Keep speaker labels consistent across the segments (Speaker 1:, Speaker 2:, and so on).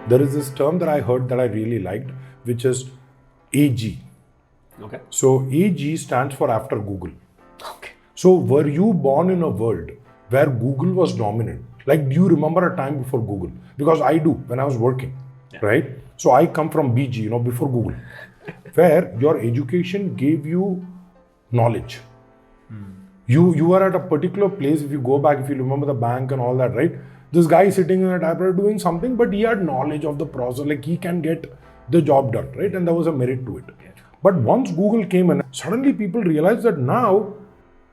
Speaker 1: There is this term that I heard that I really liked, which is AG.
Speaker 2: Okay.
Speaker 1: So AG stands for after Google.
Speaker 2: Okay.
Speaker 1: So were you born in a world where Google was dominant? Like, do you remember a time before Google? Because I do, when I was working, right? So I come from BG, before Google, where your education gave you knowledge. You are at a particular place. If you go back, if you remember the bank and all that, right? This guy sitting in a typewriter doing something, but he had knowledge of the process. Like, he can get the job done, right? And there was a merit to it. But once Google came in, suddenly people realized that now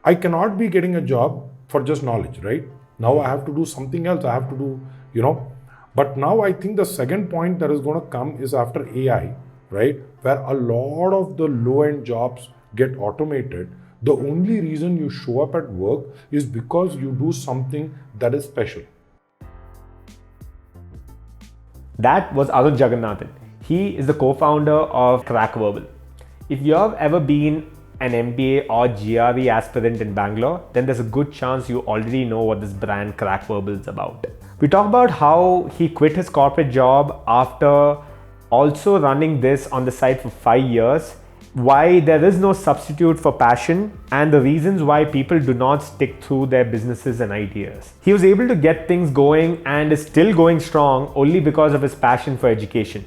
Speaker 1: I cannot be getting a job for just knowledge, right? Now I have to do something else. I have to do. But now I think the second point that is going to come is after AI, right? Where a lot of the low-end jobs get automated. The only reason you show up at work is because you do something that is special.
Speaker 2: That was Arun Jagannathan. He is the co-founder of Crackverbal. If you have ever been an MBA or GRE aspirant in Bangalore, then there's a good chance you already know what this brand Crackverbal is about. We talk about how he quit his corporate job after also running this on the side for 5 years, why there is no substitute for passion, and the reasons why people do not stick through their businesses and ideas. He was able to get things going and is still going strong only because of his passion for education.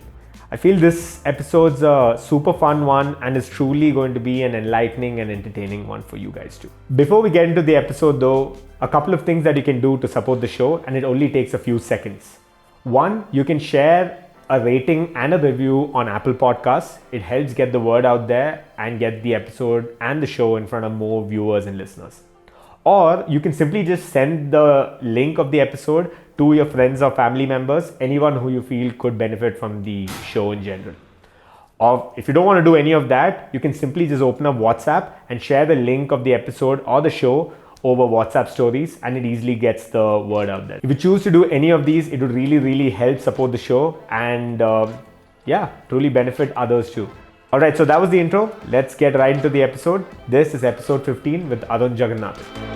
Speaker 2: I feel this episode's a super fun one and is truly going to be an enlightening and entertaining one for you guys too. Before we get into the episode though, a couple of things that you can do to support the show, and it only takes a few seconds. One, you can share a rating and a review on Apple Podcasts. It helps get the word out there and get the episode and the show in front of more viewers and listeners. Or you can simply just send the link of the episode to your friends or family members, anyone who you feel could benefit from the show in general. Or if you don't want to do any of that, you can simply just open up WhatsApp and share the link of the episode or the show over WhatsApp stories, and it easily gets the word out there. If you choose to do any of these, it would really help support the show and truly benefit others too. Alright, so that was the intro. Let's get right into the episode. This is episode 15 with Arun Jagannathan.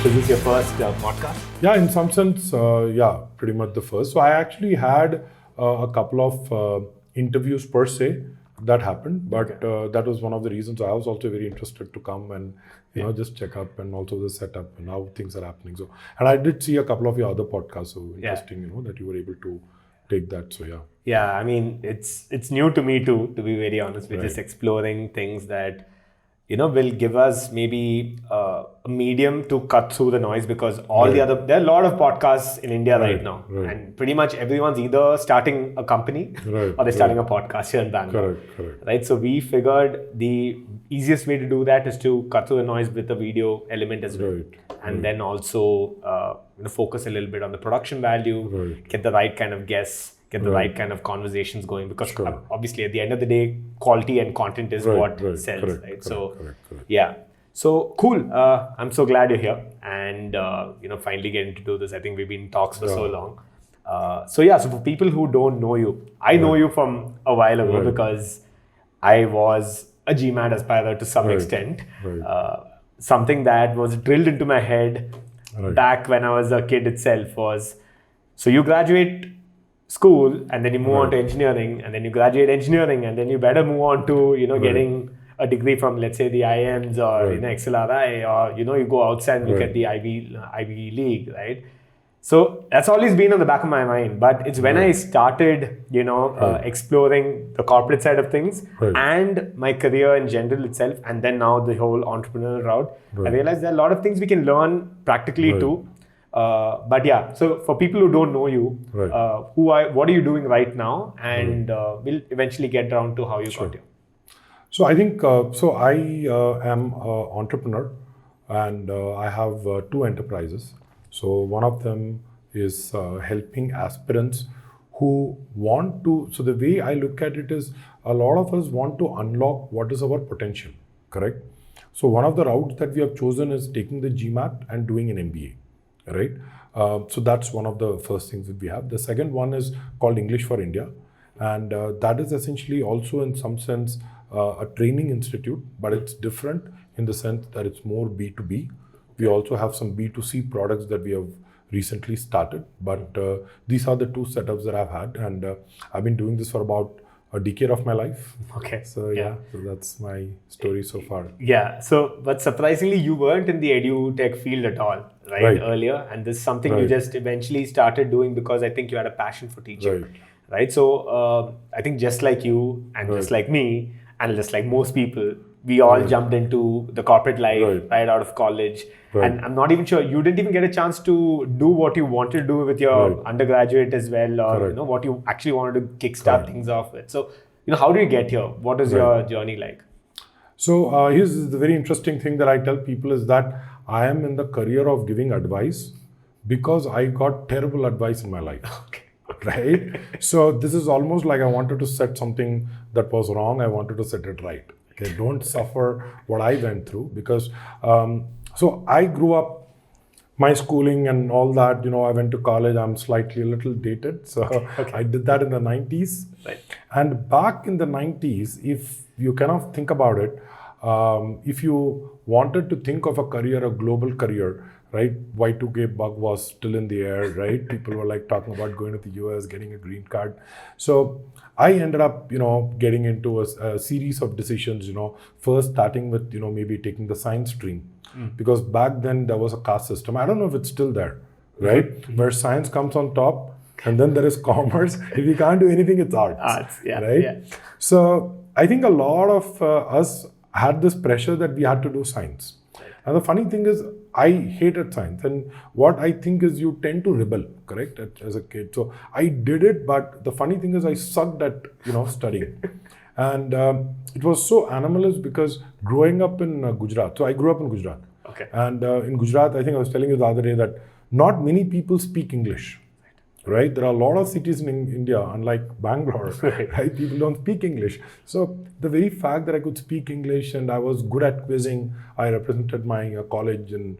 Speaker 2: Is this your first podcast?
Speaker 1: Yeah, in some sense, pretty much the first. So I actually had a couple of interviews per se that happened, but that was one of the reasons I was also very interested to come and just check up, and also the setup and how things are happening. So, and I did see a couple of your other podcasts, so interesting, that you were able to take that. So yeah.
Speaker 2: Yeah, I mean, it's new to me too, to be very honest. We're just exploring things that will give us maybe a medium to cut through the noise, because there are a lot of podcasts in India right now. And pretty much everyone's either starting a company or they're starting a podcast here in Bangalore.
Speaker 1: Correct.
Speaker 2: Right. So we figured the easiest way to do that is to cut through the noise with the video element as well. And then also focus a little bit on the production value, get the right kind of guests, get the right kind of conversations going, because obviously at the end of the day, quality and content is what sells, right? Yeah. So cool. I'm so glad you're here and, finally getting to do this. I think we've been in talks for so long. So for people who don't know you, I know you from a while ago because I was a GMAT aspirer to some extent. Something that was drilled into my head back when I was a kid itself was, so you graduate school and then you move on to engineering, and then you graduate engineering, and then you better move on to getting a degree from, let's say, the IIMs or XLRI, or you go outside and look at the Ivy League, right? So that's always been on the back of my mind, but it's when I started exploring the corporate side of things and my career in general itself, and then now the whole entrepreneurial route, I realized there are a lot of things we can learn practically too. So for people who don't know you, what are you doing right now? And we'll eventually get down to how you got here.
Speaker 1: So I think, I am an entrepreneur, and I have two enterprises. So one of them is helping aspirants who want to, so the way I look at it is, a lot of us want to unlock what is our potential, correct? So one of the routes that we have chosen is taking the GMAT and doing an MBA, right? So that's one of the first things that we have. The second one is called English for India, and that is essentially also in some sense a training institute, but it's different in the sense that it's more B2B. We also have some B2C products that we have recently started, but these are the two setups that I've had, and I've been doing this for about a decade of my life.
Speaker 2: Okay.
Speaker 1: So so that's my story so far.
Speaker 2: Yeah. So, but surprisingly, you weren't in the edu tech field at all, right? Earlier, and this is something you just eventually started doing because I think you had a passion for teaching, right? So, I think just like you and just like me and just like most people, we all jumped into the corporate life right out of college. And I'm not even sure, you didn't even get a chance to do what you wanted to do with your undergraduate as well, or what you actually wanted to kickstart things off with. So, how do you get here? What is your journey like?
Speaker 1: So here's the very interesting thing that I tell people is that I am in the career of giving advice because I got terrible advice in my life. Right? So this is almost like I wanted to set something that was wrong. I wanted to set it right. Okay, don't suffer what I went through because so I grew up, my schooling and all that, I went to college. I'm slightly a little dated. So I did that in the 90s. And back in the 90s, if you kind of think about it, if you wanted to think of a career, a global career, right? Y2K bug was still in the air, right? People were like talking about going to the US, getting a green card. So I ended up, getting into a series of decisions, first starting with, maybe taking the science stream. Because back then there was a caste system. I don't know if it's still there, right? Where science comes on top and then there is commerce. If you can't do anything, it's arts. Right? Yeah. So I think a lot of us had this pressure that we had to do science. And the funny thing is, I hated science. And what I think is you tend to rebel, correct, as a kid. So I did it, but the funny thing is I sucked at, studying. And it was so anomalous because growing up in Gujarat, so I grew up in Gujarat. And in Gujarat, I think I was telling you the other day that not many people speak English, right? There are a lot of cities in India, unlike Bangalore, right? People don't speak English. So the very fact that I could speak English and I was good at quizzing, I represented my college in,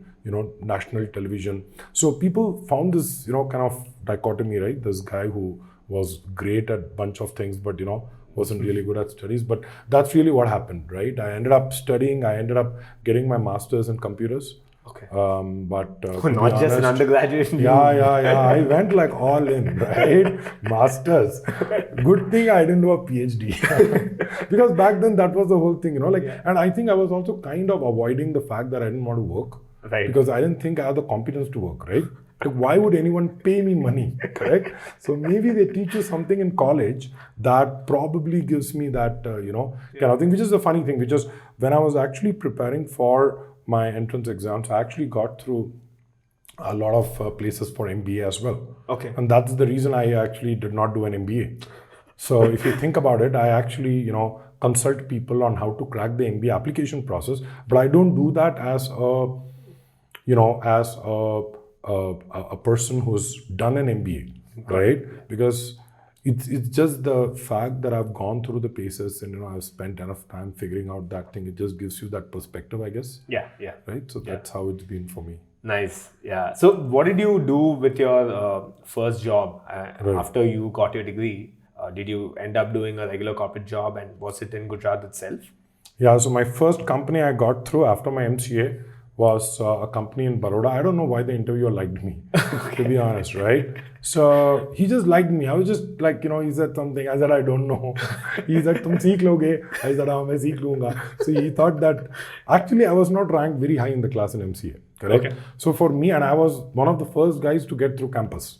Speaker 1: national television. So people found this, kind of dichotomy, right? This guy who was great at a bunch of things, but, wasn't really good at studies. But that's really what happened, right? I ended up studying. I ended up getting my master's in computers. But
Speaker 2: not just an undergraduate.
Speaker 1: Yeah. I went like all in, right? Masters. Good thing I didn't do a PhD. Because back then that was the whole thing, and I think I was also kind of avoiding the fact that I didn't want to work. Because I didn't think I had the competence to work, right? Like, why would anyone pay me money, correct? So maybe they teach you something in college that probably gives me that, kind of thing, which is the funny thing, which is when I was actually preparing for my entrance exams, I actually got through a lot of places for MBA as well. And that's the reason I actually did not do an MBA. So if you think about it, I actually, consult people on how to crack the MBA application process, but I don't do that as a person who's done an MBA, right? Because it's just the fact that I've gone through the paces and I've spent enough time figuring out that thing. It just gives you that perspective, I guess.
Speaker 2: Yeah.
Speaker 1: Right. So that's how it's been for me.
Speaker 2: Nice. Yeah. So what did you do with your first job after you got your degree? Did you end up doing a regular corporate job, and was it in Gujarat itself?
Speaker 1: Yeah. So my first company I got through after my MCA was a company in Baroda. I don't know why the interviewer liked me, to be honest, right? So he just liked me. I was just like, he said something. I said, I don't know. He said, tum seekh loge. I said, haan, main seekh lunga. So he thought that, actually, I was not ranked very high in the class in MCA, correct? So for me, and I was one of the first guys to get through campus,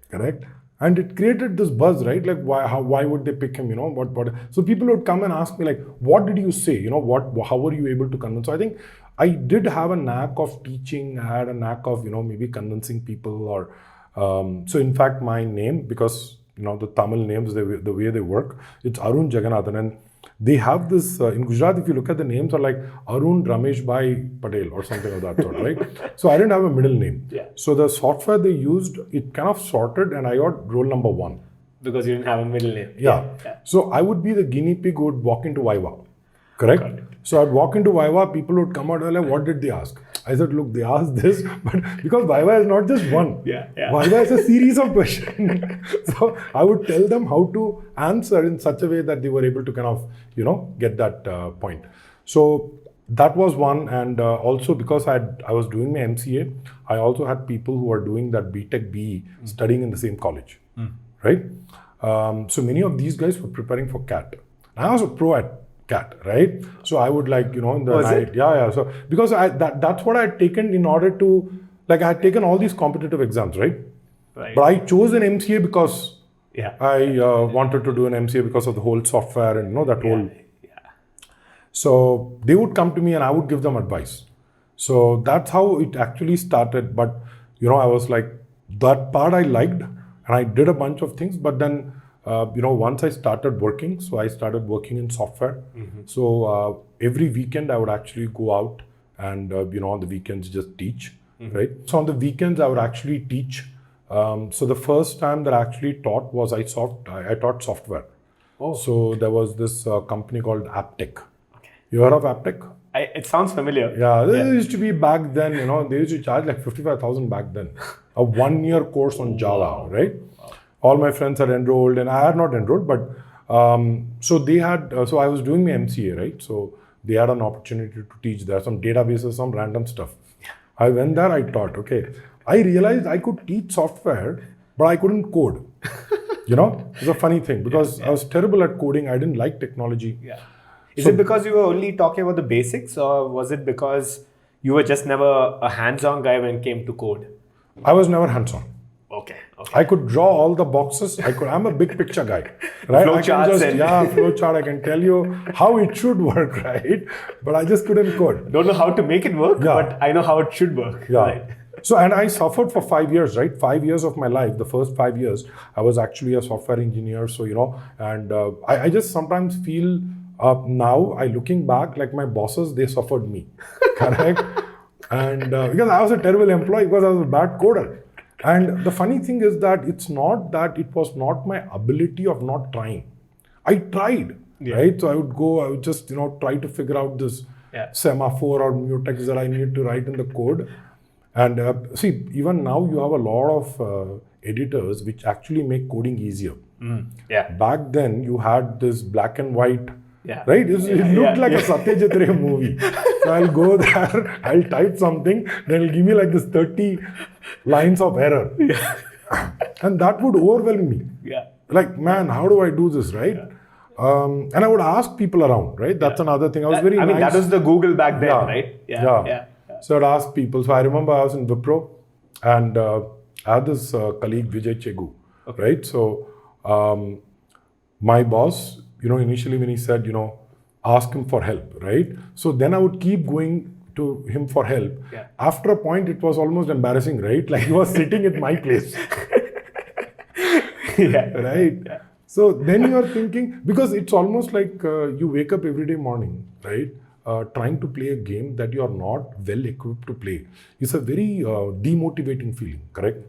Speaker 1: correct? And it created this buzz, right? Like, why would they pick him? What? So people would come and ask me, like, what did you say? How were you able to convince? So I think I did have a knack of teaching. I had a knack of, maybe convincing people or, so in fact, my name, because, the Tamil names, the way they work, it's Arun Jagannathan. And they have this, in Gujarat, if you look at the names are like Arun Ramesh Bhai Patel or something of that sort, right? So I didn't have a middle name. So the software they used, it kind of sorted and I got roll number 1.
Speaker 2: Because you didn't have a middle name.
Speaker 1: Yeah. So I would be the guinea pig who would walk into Viva. Correct? So I'd walk into Viva, people would come out and like, what did they ask? I said, look, they asked this, but because Viva is not just one.
Speaker 2: Yeah.
Speaker 1: Viva is a series of questions. So I would tell them how to answer in such a way that they were able to kind of, get that point. So that was one. And also because I was doing my MCA, I also had people who were doing that BTech BE studying in the same college, right? So many of these guys were preparing for CAT. I was a pro at CAT, right? So I would in the
Speaker 2: Was
Speaker 1: night,
Speaker 2: it?
Speaker 1: yeah. So because that's what I had taken in order to, I had taken all these competitive exams, right?
Speaker 2: Right.
Speaker 1: But I chose an MCA because
Speaker 2: Yeah.
Speaker 1: I wanted to do an MCA because of the whole software and that whole.
Speaker 2: Yeah.
Speaker 1: So they would come to me and I would give them advice. So that's how it actually started. But I was like, that part I liked and I did a bunch of things. But then once I started working, so I started working in software. So every weekend I would actually go out and on the weekends just teach, right? So on the weekends I would actually teach. So the first time that I actually taught was I taught software.
Speaker 2: Oh.
Speaker 1: So there was this company called Aptech.
Speaker 2: Okay.
Speaker 1: You heard of Aptech?
Speaker 2: It sounds familiar.
Speaker 1: Yeah, this used to be back then, they used to charge like 55,000 back then. A 1-year course on Java, right? All my friends had enrolled and I had not enrolled, but so they had, so I was doing my MCA, right? So they had an opportunity to teach there, some databases, some random stuff. I went there, I taught, okay. I realized I could teach software, but I couldn't code. It's a funny thing because I was terrible at coding. I didn't like technology.
Speaker 2: Yeah. Is it because you were only talking about the basics, or was it because you were just never a hands-on guy when it came to code?
Speaker 1: I was never hands-on.
Speaker 2: Okay.
Speaker 1: I could draw all the boxes. I'm a big picture guy, right? Flowchart. I can tell you how it should work, right? But I just couldn't code.
Speaker 2: Don't know how to make it work, but I know how it should work.
Speaker 1: Yeah.
Speaker 2: Right?
Speaker 1: So, and I suffered for 5 years, right? 5 years of my life, the first 5 years, I was actually a software engineer. So, and I just sometimes feel now, looking back, like my bosses, they suffered me, correct? And because I was a terrible employee because I was a bad coder. And the funny thing is that it's not that it was not my ability of not trying. I tried, right? So I would just, try to figure out this semaphore or mutex that I need to write in the code. And see, even now you have a lot of editors which actually make coding easier. Back then you had this black and white, right? It looked like a Satyajit Ray movie. So I'll go there, I'll type something, then it'll give me like this 30 lines of error. And that would overwhelm me. Like, man, how do I do this, right? And I would ask people around, right? That's another thing. I was very nice.
Speaker 2: That was the Google back then, right?
Speaker 1: Yeah. So I'd ask people. So I remember I was in Wipro and I had this colleague, Vijay Chegu, right? So my boss, initially when he said, ask him for help, right? So then I would keep going to him for help. After a point, it was almost embarrassing, right? Like he was sitting at my place. Right? So then you are thinking, because it's almost like you wake up every day morning, right? Trying to play a game that you are not well equipped to play. It's a very demotivating feeling, correct?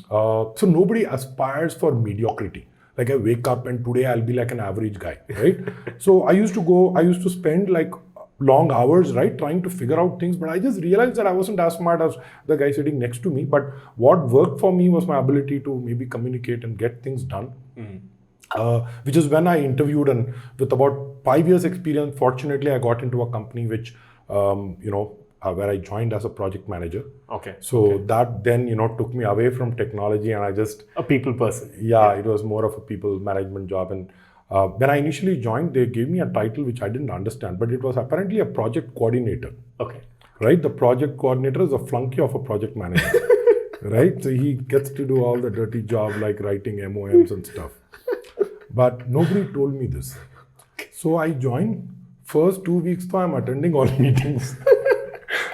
Speaker 1: So nobody aspires for mediocrity. Like I wake up and today I'll be like an average guy, right? So I used to spend like long hours, right, trying to figure out things, but I just realized that I wasn't as smart as the guy sitting next to me. But what worked for me was my ability to maybe communicate and get things done. Which is when I interviewed, and with about 5 years experience, fortunately, I got into a company which, where I joined as a project manager. So that then, took me away from technology, and I just...
Speaker 2: A people person.
Speaker 1: Yeah, it was more of a people management job. And when I initially joined, they gave me a title which I didn't understand, but it was apparently a project coordinator. Right? The project coordinator is a flunky of a project manager. Right? So he gets to do all the dirty job like writing MOMs and stuff. But nobody told me this. So I joined. First 2 weeks, so I'm attending all meetings.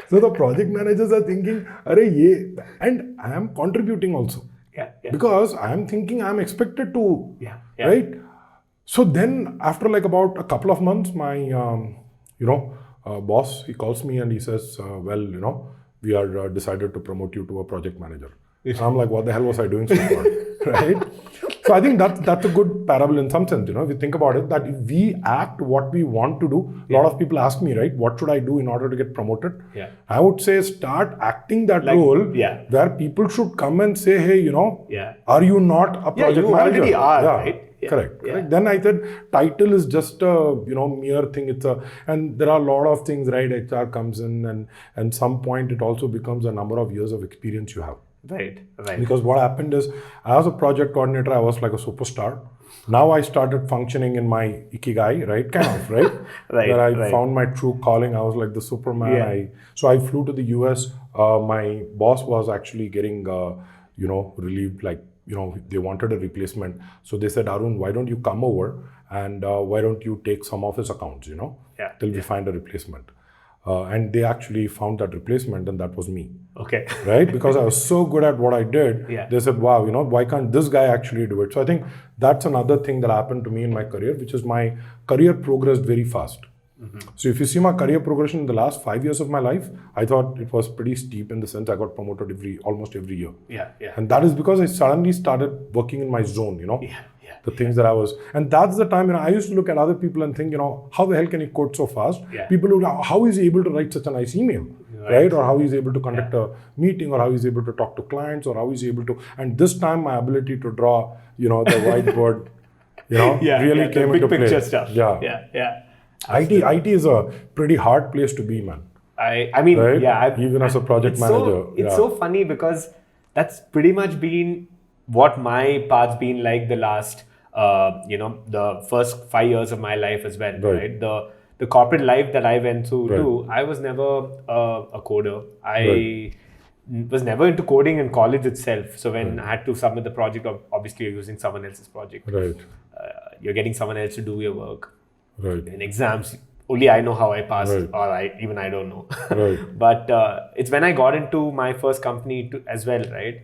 Speaker 1: So the project managers are thinking, and I am contributing also. Because I am thinking I am expected to, right? So then after like about a couple of months, my, boss, he calls me and he says, we are decided to promote you to a project manager. And I'm like, what the hell was I doing so far, right? So I think that's a good parable in some sense, if you think about it, that if we act what we want to do, a lot of people ask me, right, what should I do in order to get promoted?
Speaker 2: Yeah.
Speaker 1: I would say start acting that role where people should come and say, hey, are you not a project
Speaker 2: you
Speaker 1: manager?
Speaker 2: already are, right?
Speaker 1: Yeah. Correct. Then I said title is just a mere thing. And there are a lot of things, right? HR comes in and some point it also becomes a number of years of experience you have.
Speaker 2: Right.
Speaker 1: Because what happened is, as a project coordinator, I was like a superstar. Now I started functioning in my ikigai, right? Kind of, right? Where I found my true calling. I was like the Superman.
Speaker 2: Yeah.
Speaker 1: So I flew to the US. My boss was actually getting, relieved, like, they wanted a replacement. So they said, Arun, why don't you come over and why don't you take some of his accounts, till we find a replacement. And they actually found that replacement, and that was me.
Speaker 2: Okay.
Speaker 1: Right? Because I was so good at what I did.
Speaker 2: Yeah.
Speaker 1: They said, wow, why can't this guy actually do it? So I think that's another thing that happened to me in my career, which is my career progressed very fast. So if you see my career progression in the last 5 years of my life, I thought it was pretty steep in the sense I got promoted almost every year.
Speaker 2: Yeah.
Speaker 1: And that is because I suddenly started working in my zone, the things that I was. And that's the time, I used to look at other people and think, how the hell can he code so fast?
Speaker 2: Yeah.
Speaker 1: People look, how is he able to write such a nice email? Right? Or how he's able to conduct a meeting, or how he's able to talk to clients, or how he's able to. And this time, my ability to draw, the whiteboard, really came into play.
Speaker 2: Big picture stuff.
Speaker 1: Yeah. IT is a pretty hard place to be, man.
Speaker 2: I mean,
Speaker 1: right? Even as a project manager.
Speaker 2: It's so funny because that's pretty much been what my path's been like the last, the first 5 years of my life as well, right? The corporate life that I went through too, I was never a coder. I was never into coding in college itself. So when I had to submit the project, obviously you're using someone else's project.
Speaker 1: Right.
Speaker 2: You're getting someone else to do your work.
Speaker 1: Right.
Speaker 2: In exams, only I know how I passed, or I don't know.
Speaker 1: Right.
Speaker 2: But it's when I got into my first company as well, right?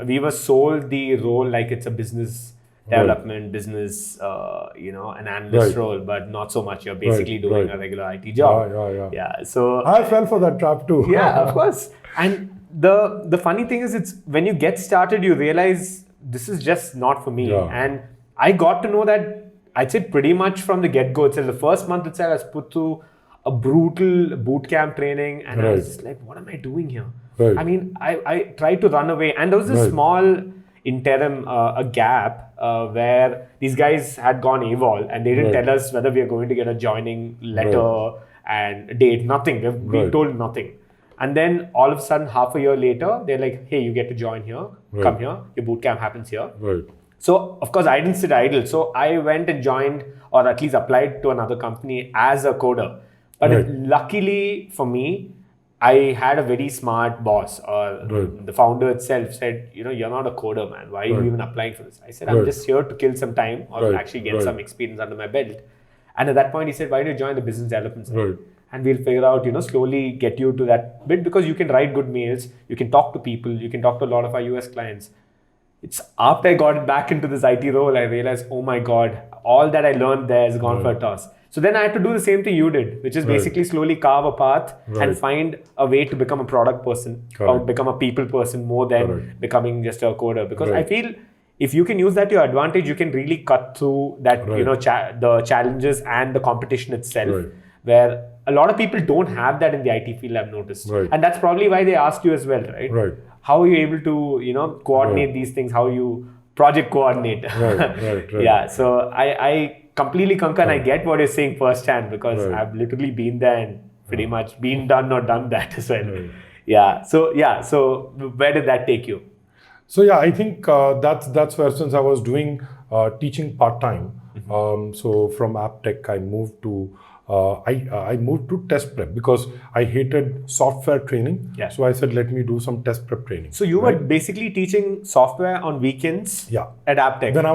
Speaker 2: We were sold the role like it's a business development, business, an analyst role, but not so much. You're basically doing a regular IT job. Yeah. So
Speaker 1: I fell for that trap too.
Speaker 2: Yeah, of course. And the funny thing is, it's when you get started, you realize this is just not for me.
Speaker 1: Yeah.
Speaker 2: And I got to know that. I'd say pretty much from the get-go itself. The first month itself, I was put through a brutal boot camp training, and I was just like, what am I doing here?
Speaker 1: Right.
Speaker 2: I mean, I tried to run away, and there was a small interim, a gap where these guys had gone AWOL, and they didn't tell us whether we are going to get a joining letter and date, nothing. We've been told nothing. And then all of a sudden, half a year later, they're like, hey, you get to join here, come here, your boot camp happens here.
Speaker 1: Right.
Speaker 2: So, of course, I didn't sit idle. So, I went and joined, or at least applied to another company as a coder. But luckily for me, I had a very smart boss. The founder itself said, you're not a coder, man. Why are you even applying for this? I said, I'm just here to kill some time or actually get some experience under my belt. And at that point, he said, why don't you join the business development side? And we'll figure out, slowly get you to that bit, because you can write good mails, you can talk to people, you can talk to a lot of our US clients. It's after I got back into this IT role, I realized, oh my God, all that I learned there is gone for a toss. So then I had to do the same thing you did, which is basically slowly carve a path and find a way to become a product person or become a people person more than becoming just a coder. Because I feel if you can use that to your advantage, you can really cut through that, the challenges and the competition itself, where a lot of people don't have that in the IT field, I've noticed. And that's probably why they asked you as well, right? How are you able to, coordinate these things? How you project coordinate? Yeah. So I completely concur, and I get what you're saying firsthand, because I've literally been there and pretty much been done or done that as well. Yeah. So where did that take you?
Speaker 1: So I think that's where, since I was doing teaching part-time, so from AppTech, I moved to I moved to test prep because I hated software training. So I said, let me do some test prep training.
Speaker 2: So you were basically teaching software on weekends at AppTech?
Speaker 1: When I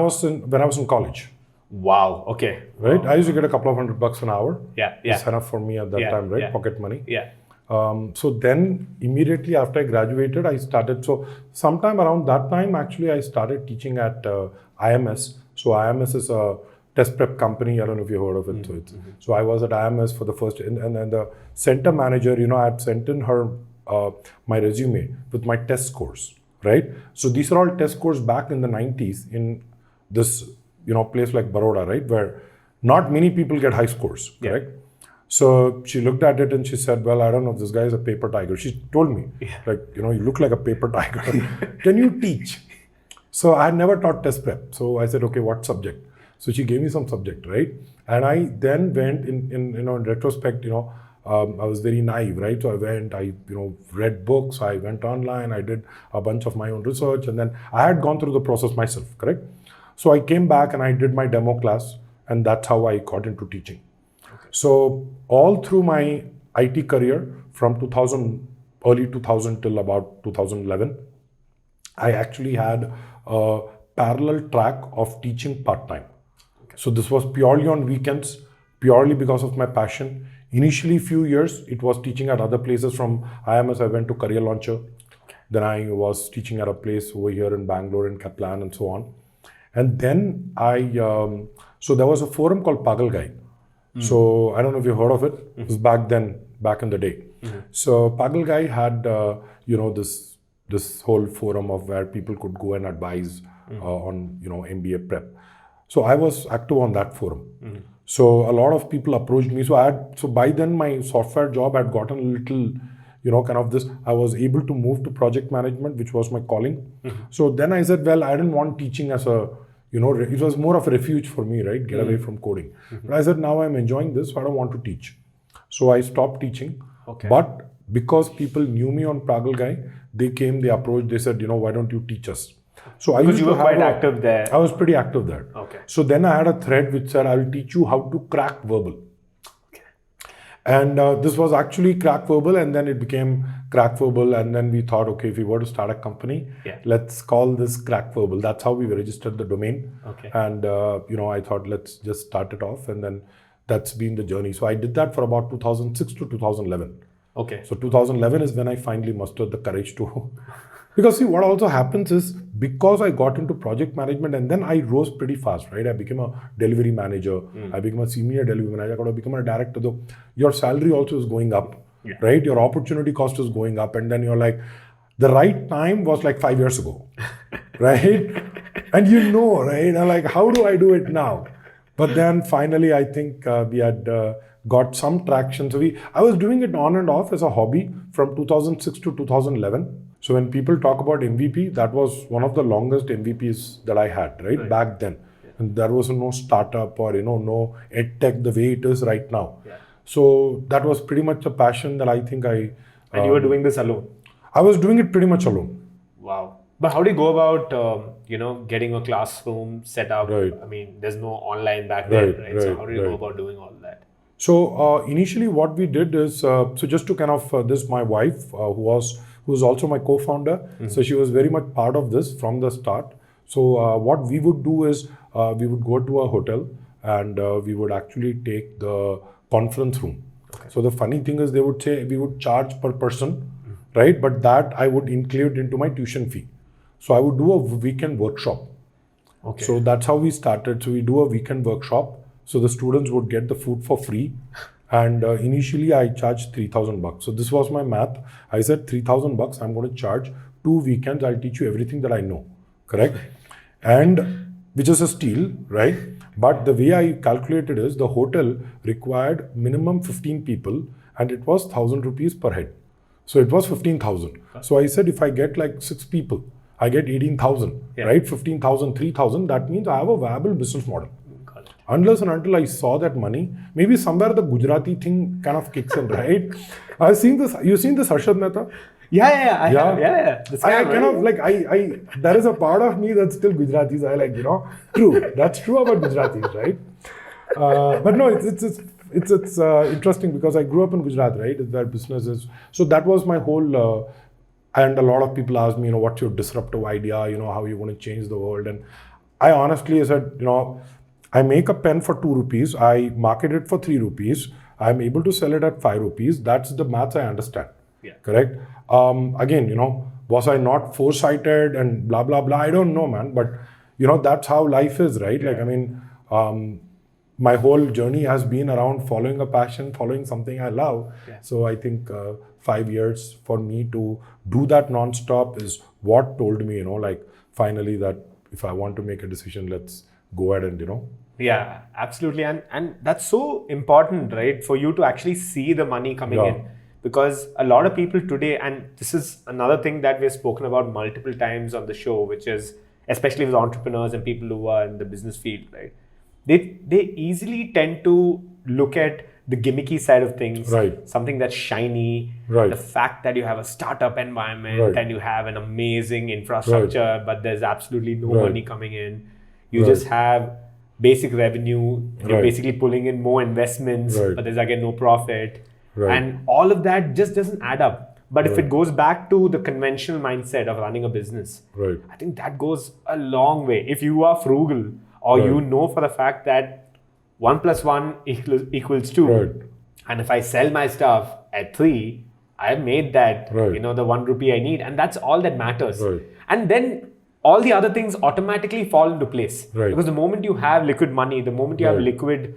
Speaker 1: was in college.
Speaker 2: Wow. Okay.
Speaker 1: Right. I used to get a couple of $100 an hour.
Speaker 2: It's
Speaker 1: enough for me at that time, right? Pocket money. So then immediately after I graduated, I started. So sometime around that time, actually, I started teaching at IMS. So IMS is a test prep company. I don't know if you heard of it. So I was at IMS for the first, and then the center manager, I had sent in her my resume with my test scores, right? So these are all test scores back in the 90s. this, place like Baroda, right, where not many people get high scores, correct? So she looked at it and she said, well, I don't know, this guy is a paper tiger. She told me, you look like a paper tiger. Can you teach? So I had never taught test prep. So I said, okay, what subject? So she gave me some subject, right? And I then went in retrospect, I was very naive, right? So I went, read books, I went online, I did a bunch of my own research, and then I had gone through the process myself, correct? So I came back and I did my demo class, and that's how I got into teaching. So all through my IT career from early 2000 till about 2011, I actually had a parallel track of teaching part-time. So this was purely on weekends, purely because of my passion. Initially, few years, it was teaching at other places. From IMS, I went to Career Launcher. Then I was teaching at a place over here in Bangalore, in Kaplan, and so on. And then so there was a forum called Pagal Guy. So I don't know if you heard of it. It was back in the day. So Pagal Guy had, this whole forum of where people could go and advise on, MBA prep. So I was active on that forum. So a lot of people approached me. So by then my software job had gotten a little, I was able to move to project management, which was my calling. So then I said, well, I didn't want teaching as a, it was more of a refuge for me, right? Get away from coding. But I said, now I'm enjoying this, so I don't want to teach. So I stopped teaching. But because people knew me on Pagal Guy, they approached, they said, why don't you teach us? So I used
Speaker 2: you
Speaker 1: to
Speaker 2: were
Speaker 1: have
Speaker 2: quite active there.
Speaker 1: I was pretty active there.
Speaker 2: Okay.
Speaker 1: So then I had a thread which said, I will teach you how to crack verbal. And this was actually Crack Verbal, and then it became Crack Verbal. And then we thought, okay, if we were to start a company, let's call this Crack Verbal. That's how we registered the domain. And, I thought, let's just start it off. And then that's been the journey. So I did that for about 2006 to 2011.
Speaker 2: Okay.
Speaker 1: So 2011 is when I finally mustered the courage to... Because see, what also happens is, because I got into project management and then I rose pretty fast, right? I became a delivery manager. I became a senior delivery manager. I got to become a director. Though your salary also is going up, right? Your opportunity cost is going up. And then you're like, the right time was like 5 years ago, right? And right? I'm like, how do I do it now? But then finally, I think we had got some traction. So I was doing it on and off as a hobby from 2006 to 2011. So when people talk about MVP, that was one of the longest MVPs that I had, right? Back then. And there was no startup or, no ed tech the way it is right now. So that was pretty much a passion that I think
Speaker 2: And you were doing this alone?
Speaker 1: I was doing it pretty much alone.
Speaker 2: Wow. But how do you go about, getting a classroom set up?
Speaker 1: Right.
Speaker 2: I mean, there's no online back then, right? So how do you go about doing all that?
Speaker 1: So initially what we did is, so just to kind of, this my wife, who was also my co-founder. So she was very much part of this from the start. So what we would do is we would go to a hotel and we would actually take the conference room. So the funny thing is, they would say we would charge per person, right? But that I would include into my tuition fee. So I would do a weekend workshop. So that's how we started. So we do a weekend workshop. So the students would get the food for free. And initially I charged $3,000. So this was my math. I said $3,000, I'm going to charge 2 weekends. I'll teach you everything that I know, correct? And which is a steal, right? But the way I calculated is, the hotel required minimum 15 people and it was 1,000 rupees per head. So it was 15,000. So I said, if I get like 6 people, I get 18,000, right? 15,000, 3,000. That means I have a viable business model. Unless and until I saw that money, maybe somewhere the Gujarati thing kind of kicks in, right? I've seen this. You've seen this Harshad Mehta?
Speaker 2: Yeah.
Speaker 1: I kind of like, there is a part of me that's still Gujaratis. I like, true. That's true about Gujaratis, right? But no, it's interesting because I grew up in Gujarat, right? Where business is. So that was my whole, and a lot of people ask me, what's your disruptive idea? How you want to change the world? And I honestly said, I make a pen for 2 rupees. I market it for 3 rupees. I'm able to sell it at 5 rupees. That's the maths I understand. Correct? Again, was I not foresighted and blah, blah, blah? I don't know, man. But, that's how life is, right? Like, I mean, my whole journey has been around following a passion, following something I love. So I think 5 years for me to do that nonstop is what told me, like finally that, if I want to make a decision, let's go ahead and,
Speaker 2: Yeah, absolutely. And that's so important, right? For you to actually see the money coming in. Because a lot of people today, and this is another thing that we've spoken about multiple times on the show, which is especially with entrepreneurs and people who are in the business field, right? They easily tend to look at the gimmicky side of things,
Speaker 1: Right.
Speaker 2: something that's shiny,
Speaker 1: Right.
Speaker 2: the fact that you have a startup environment
Speaker 1: Right.
Speaker 2: and you have an amazing infrastructure, but there's absolutely no
Speaker 1: Right.
Speaker 2: money coming in. You
Speaker 1: Right.
Speaker 2: just have basic revenue, you're
Speaker 1: Right.
Speaker 2: basically pulling in more investments,
Speaker 1: Right.
Speaker 2: but there's again no profit.
Speaker 1: Right.
Speaker 2: And all of that just doesn't add up. But if
Speaker 1: Right.
Speaker 2: it goes back to the conventional mindset of running a business,
Speaker 1: Right.
Speaker 2: I think that goes a long way. If you are frugal or you
Speaker 1: Right.
Speaker 2: know for the fact that 1 + 1 equals 2,
Speaker 1: Right.
Speaker 2: and if I sell my stuff at 3, I've made that,
Speaker 1: Right.
Speaker 2: the 1 rupee I need, and that's all that matters.
Speaker 1: Right.
Speaker 2: And then all the other things automatically fall into place.
Speaker 1: Right.
Speaker 2: Because the moment you have liquid money, the moment you have
Speaker 1: Right.
Speaker 2: liquid,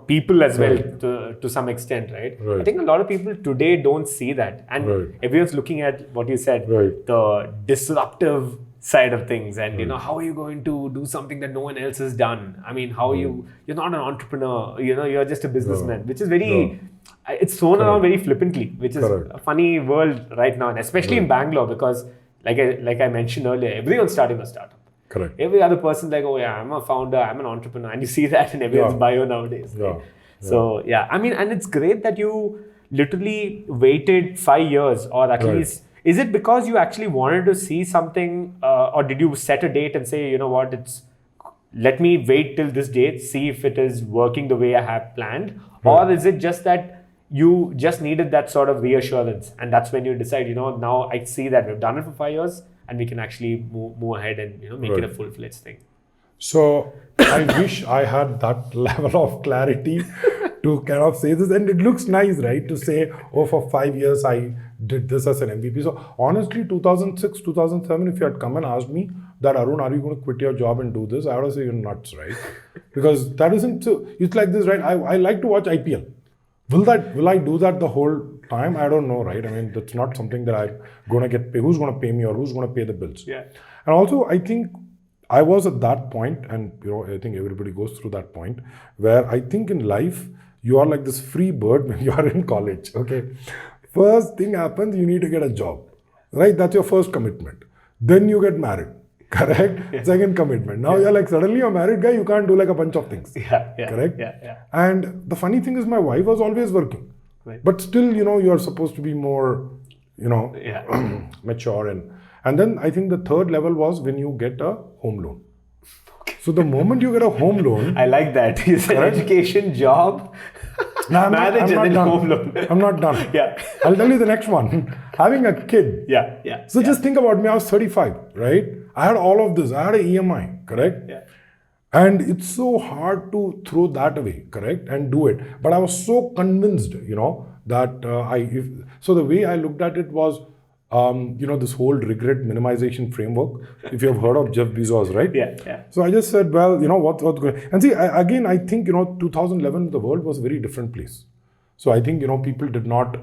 Speaker 2: people as well,
Speaker 1: Right.
Speaker 2: to some extent, right?
Speaker 1: Right.
Speaker 2: I think a lot of people today don't see that. And
Speaker 1: Right.
Speaker 2: everyone's looking at what you said,
Speaker 1: Right.
Speaker 2: the disruptive side of things. And, how are you going to do something that no one else has done? I mean, how are you're not an entrepreneur, you're just a businessman, which is very, it's thrown around very flippantly, which is
Speaker 1: Correct.
Speaker 2: a funny world right now. And especially in Bangalore, because like I mentioned earlier, everyone's starting a startup.
Speaker 1: Correct.
Speaker 2: Every other person's like, oh yeah, I'm a founder, I'm an entrepreneur. And you see that in everyone's
Speaker 1: Yeah.
Speaker 2: bio nowadays. Right?
Speaker 1: Yeah.
Speaker 2: So yeah, I mean, and it's great that you literally waited 5 years, or at
Speaker 1: Right.
Speaker 2: least, is it because you actually wanted to see something, or did you set a date and say, you know what, let me wait till this date, see if it is working the way I have planned? Or is it just that you just needed that sort of reassurance, and that's when you decide, now I see that we've done it for 5 years and we can actually move ahead and make it a
Speaker 1: Right.
Speaker 2: full-fledged thing?
Speaker 1: So I wish I had that level of clarity to kind of say this. And it looks nice, right? To say, oh, for 5 years I did this as an MVP. So honestly, 2006, 2007, if you had come and asked me that, Arun, are you going to quit your job and do this? I would have said, you're nuts, right? Because that isn't so. It's like this, right? I like to watch IPL. Will I do that the whole time? I don't know, right? I mean, that's not something that I'm going to get paid. Who's going to pay me, or who's going to pay the bills?
Speaker 2: Yeah.
Speaker 1: And also, I think I was at that point, and I think everybody goes through that point, where I think in life, you are like this free bird when you are in college, okay? First thing happens, you need to get a job, right? That's your first commitment. Then you get married, correct? Yeah. Second commitment. Now you're like, suddenly you're a married guy, you can't do like a bunch of things.
Speaker 2: Yeah.
Speaker 1: Correct?
Speaker 2: Yeah.
Speaker 1: And the funny thing is, my wife was always working.
Speaker 2: Right.
Speaker 1: But still, you're supposed to be more, mature. And then I think the third level was when you get a home loan. So the moment you get a home loan,
Speaker 2: I like that. You said education, job, marriage, and then home loan.
Speaker 1: I'm not done.
Speaker 2: Yeah.
Speaker 1: I'll tell you the next one. Having a kid.
Speaker 2: Yeah.
Speaker 1: So just think about me. I was 35, right? I had all of this. I had an EMI, correct?
Speaker 2: Yeah.
Speaker 1: And it's so hard to throw that away, correct? And do it. But I was so convinced, that so the way I looked at it was, this whole regret minimization framework. If you have heard of Jeff Bezos, right?
Speaker 2: Yeah.
Speaker 1: So I just said, well, what's going. And see, I think 2011 the world was a very different place. So I think people did not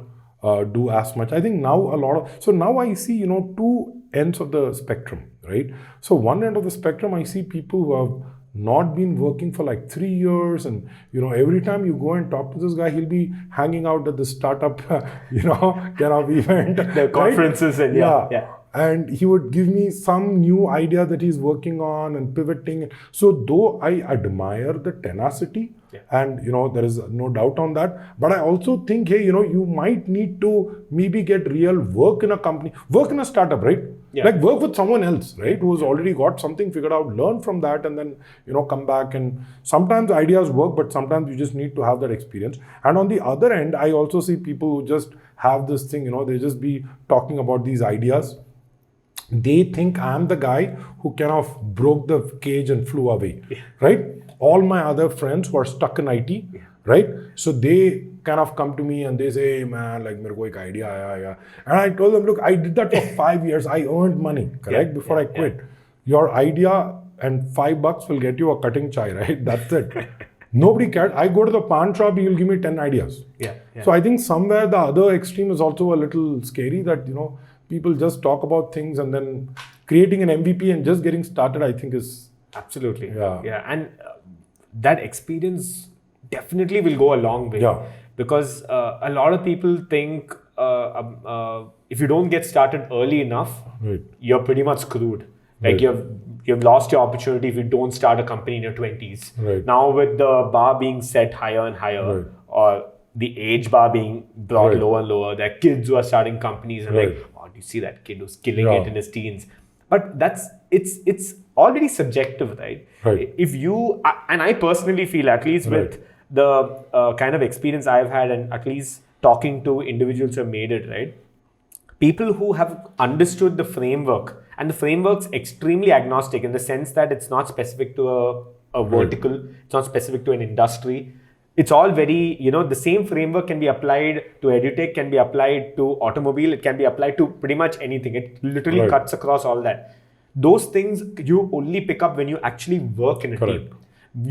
Speaker 1: do as much. I think now so now I see two ends of the spectrum, right? So one end of the spectrum, I see people who have not been working for like 3 years, and every time you go and talk to this guy, he'll be hanging out at the startup kind of event,
Speaker 2: the conferences, right? And yeah.
Speaker 1: And he would give me some new idea that he's working on and pivoting. So though I admire the tenacity, and there is no doubt on that, but I also think, hey, you might need to maybe get real work in a company, work in a startup, right?
Speaker 2: Yeah.
Speaker 1: Like work with someone else, right? Who's already got something figured out, learn from that, and then come back. And sometimes ideas work, but sometimes you just need to have that experience. And on the other end, I also see people who just have this thing, they just be talking about these ideas. They think I'm the guy who kind of broke the cage and flew away, right? All my other friends who are stuck in IT, right? So they kind of come to me and they say, hey, man, like, mere ko ek idea aaya. And I told them, look, I did that for 5 years. I earned money, correct? Before I quit. Your idea and $5 will get you a cutting chai, right? That's it. Nobody cared. I go to the pawn shop, he'll give me 10 ideas.
Speaker 2: Yeah.
Speaker 1: So I think somewhere the other extreme is also a little scary, that, people just talk about things and then creating an MVP and just getting started, I think is
Speaker 2: Absolutely.
Speaker 1: Yeah.
Speaker 2: And that experience definitely will go a long way.
Speaker 1: Yeah.
Speaker 2: Because a lot of people think if you don't get started early enough,
Speaker 1: Right.
Speaker 2: you're pretty much screwed. Like
Speaker 1: Right.
Speaker 2: you've lost your opportunity if you don't start a company in your 20s.
Speaker 1: Right.
Speaker 2: Now with the bar being set higher and higher,
Speaker 1: Right.
Speaker 2: or the age bar being brought
Speaker 1: Right.
Speaker 2: lower and lower, there are kids who are starting companies and
Speaker 1: Right.
Speaker 2: like, oh, do you see that kid who's killing
Speaker 1: Yeah.
Speaker 2: it in his teens? But it's already subjective, right?
Speaker 1: Right.
Speaker 2: If you, and I personally feel, at least with
Speaker 1: Right.
Speaker 2: the kind of experience I've had, and at least talking to individuals who have made it, right? People who have understood the framework, and the framework's extremely agnostic in the sense that it's not specific to a vertical, it's not specific to an industry. It's all very, the same framework can be applied to edutech, can be applied to automobile, it can be applied to pretty much anything. It literally
Speaker 1: Right.
Speaker 2: cuts across all that. Those things you only pick up when you actually work in a
Speaker 1: Correct.
Speaker 2: team.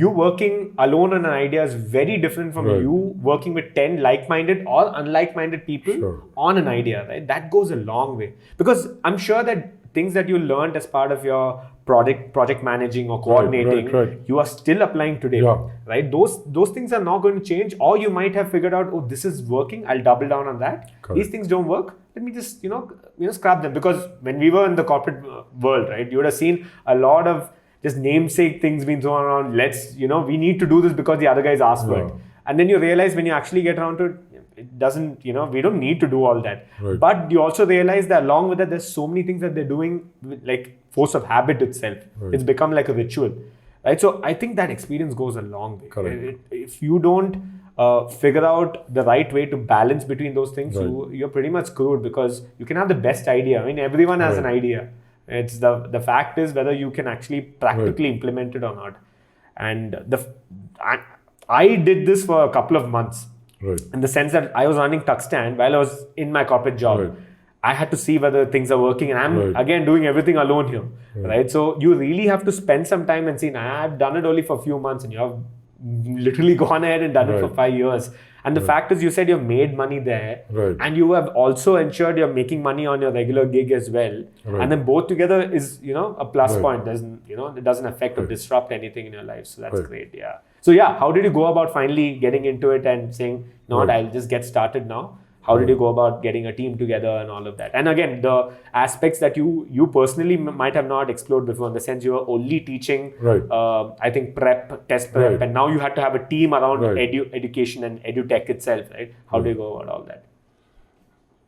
Speaker 2: You working alone on an idea is very different from
Speaker 1: Right.
Speaker 2: you working with 10 like-minded or unlike-minded people
Speaker 1: Sure.
Speaker 2: on an idea, right? That goes a long way. Because I'm sure that things that you learned as part of your project managing or coordinating,
Speaker 1: right.
Speaker 2: you are still applying today,
Speaker 1: Yeah.
Speaker 2: right? Those things are not going to change, or you might have figured out, oh, this is working, I'll double down on that.
Speaker 1: Correct.
Speaker 2: These things don't work, let me just scrap them. Because when we were in the corporate world, right, you would have seen a lot of just namesake things being thrown around. We need to do this because the other guys asked for it.
Speaker 1: Yeah.
Speaker 2: And then you realize when you actually get around to it, it doesn't, we don't need to do all that.
Speaker 1: Right.
Speaker 2: But you also realize that along with that, there's so many things that they're doing, like force of habit itself.
Speaker 1: Right.
Speaker 2: It's become like a ritual, right? So I think that experience goes a long way.
Speaker 1: Correct.
Speaker 2: If you don't figure out the right way to balance between those things,
Speaker 1: Right.
Speaker 2: you're pretty much screwed, because you can have the best idea. I mean, everyone has an
Speaker 1: Right.
Speaker 2: idea. It's the fact is whether you can actually practically implement it or not. And I did this for a couple of months.
Speaker 1: Right.
Speaker 2: In the sense that I was running Tuxstand while I was in my corporate job.
Speaker 1: Right.
Speaker 2: I had to see whether things are working, and I'm
Speaker 1: Right.
Speaker 2: again doing everything alone here, right? So you really have to spend some time and see, nah, I've done it only for a few months, and you have literally gone ahead and done it for
Speaker 1: Right.
Speaker 2: 5 years. And the fact is, you said you've made money there,
Speaker 1: Right.
Speaker 2: and you have also ensured you're making money on your regular gig as well.
Speaker 1: Right.
Speaker 2: And then both together is, a plus
Speaker 1: Right.
Speaker 2: point. It doesn't affect or
Speaker 1: Right.
Speaker 2: disrupt anything in your life. So that's
Speaker 1: Right.
Speaker 2: great. Yeah. So yeah, how did you go about finally getting into it and saying, no,
Speaker 1: Right.
Speaker 2: I'll just get started now? How did you go about getting a team together and all of that? And again, the aspects that you personally might have not explored before, in the sense you were only teaching,
Speaker 1: Right.
Speaker 2: I think test prep,
Speaker 1: Right.
Speaker 2: and now you had to have a team around
Speaker 1: Right.
Speaker 2: education and edutech itself, right? How do you go about all that?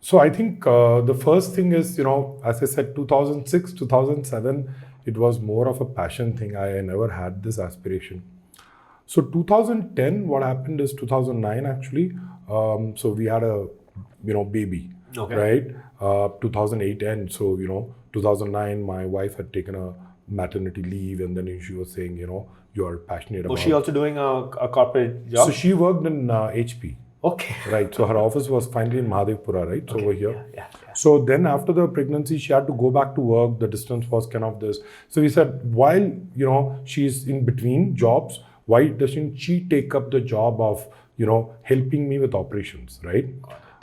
Speaker 1: So I think the first thing is, as I said, 2006, 2007, it was more of a passion thing. I never had this aspiration. So 2010, what happened is 2009 actually. So we had a, baby,
Speaker 2: Okay.
Speaker 1: right? 2008 end. So, 2009, my wife had taken a maternity leave, and then she was saying, you are passionate about.
Speaker 2: Was she also doing a corporate job?
Speaker 1: So she worked in HP.
Speaker 2: Okay.
Speaker 1: Right. So her office was finally in Mahadevpura, right? So over here.
Speaker 2: Yeah.
Speaker 1: So then after the pregnancy, she had to go back to work. The distance was kind of this. So we said, while, she's in between jobs, why doesn't she take up the job of, helping me with operations, right?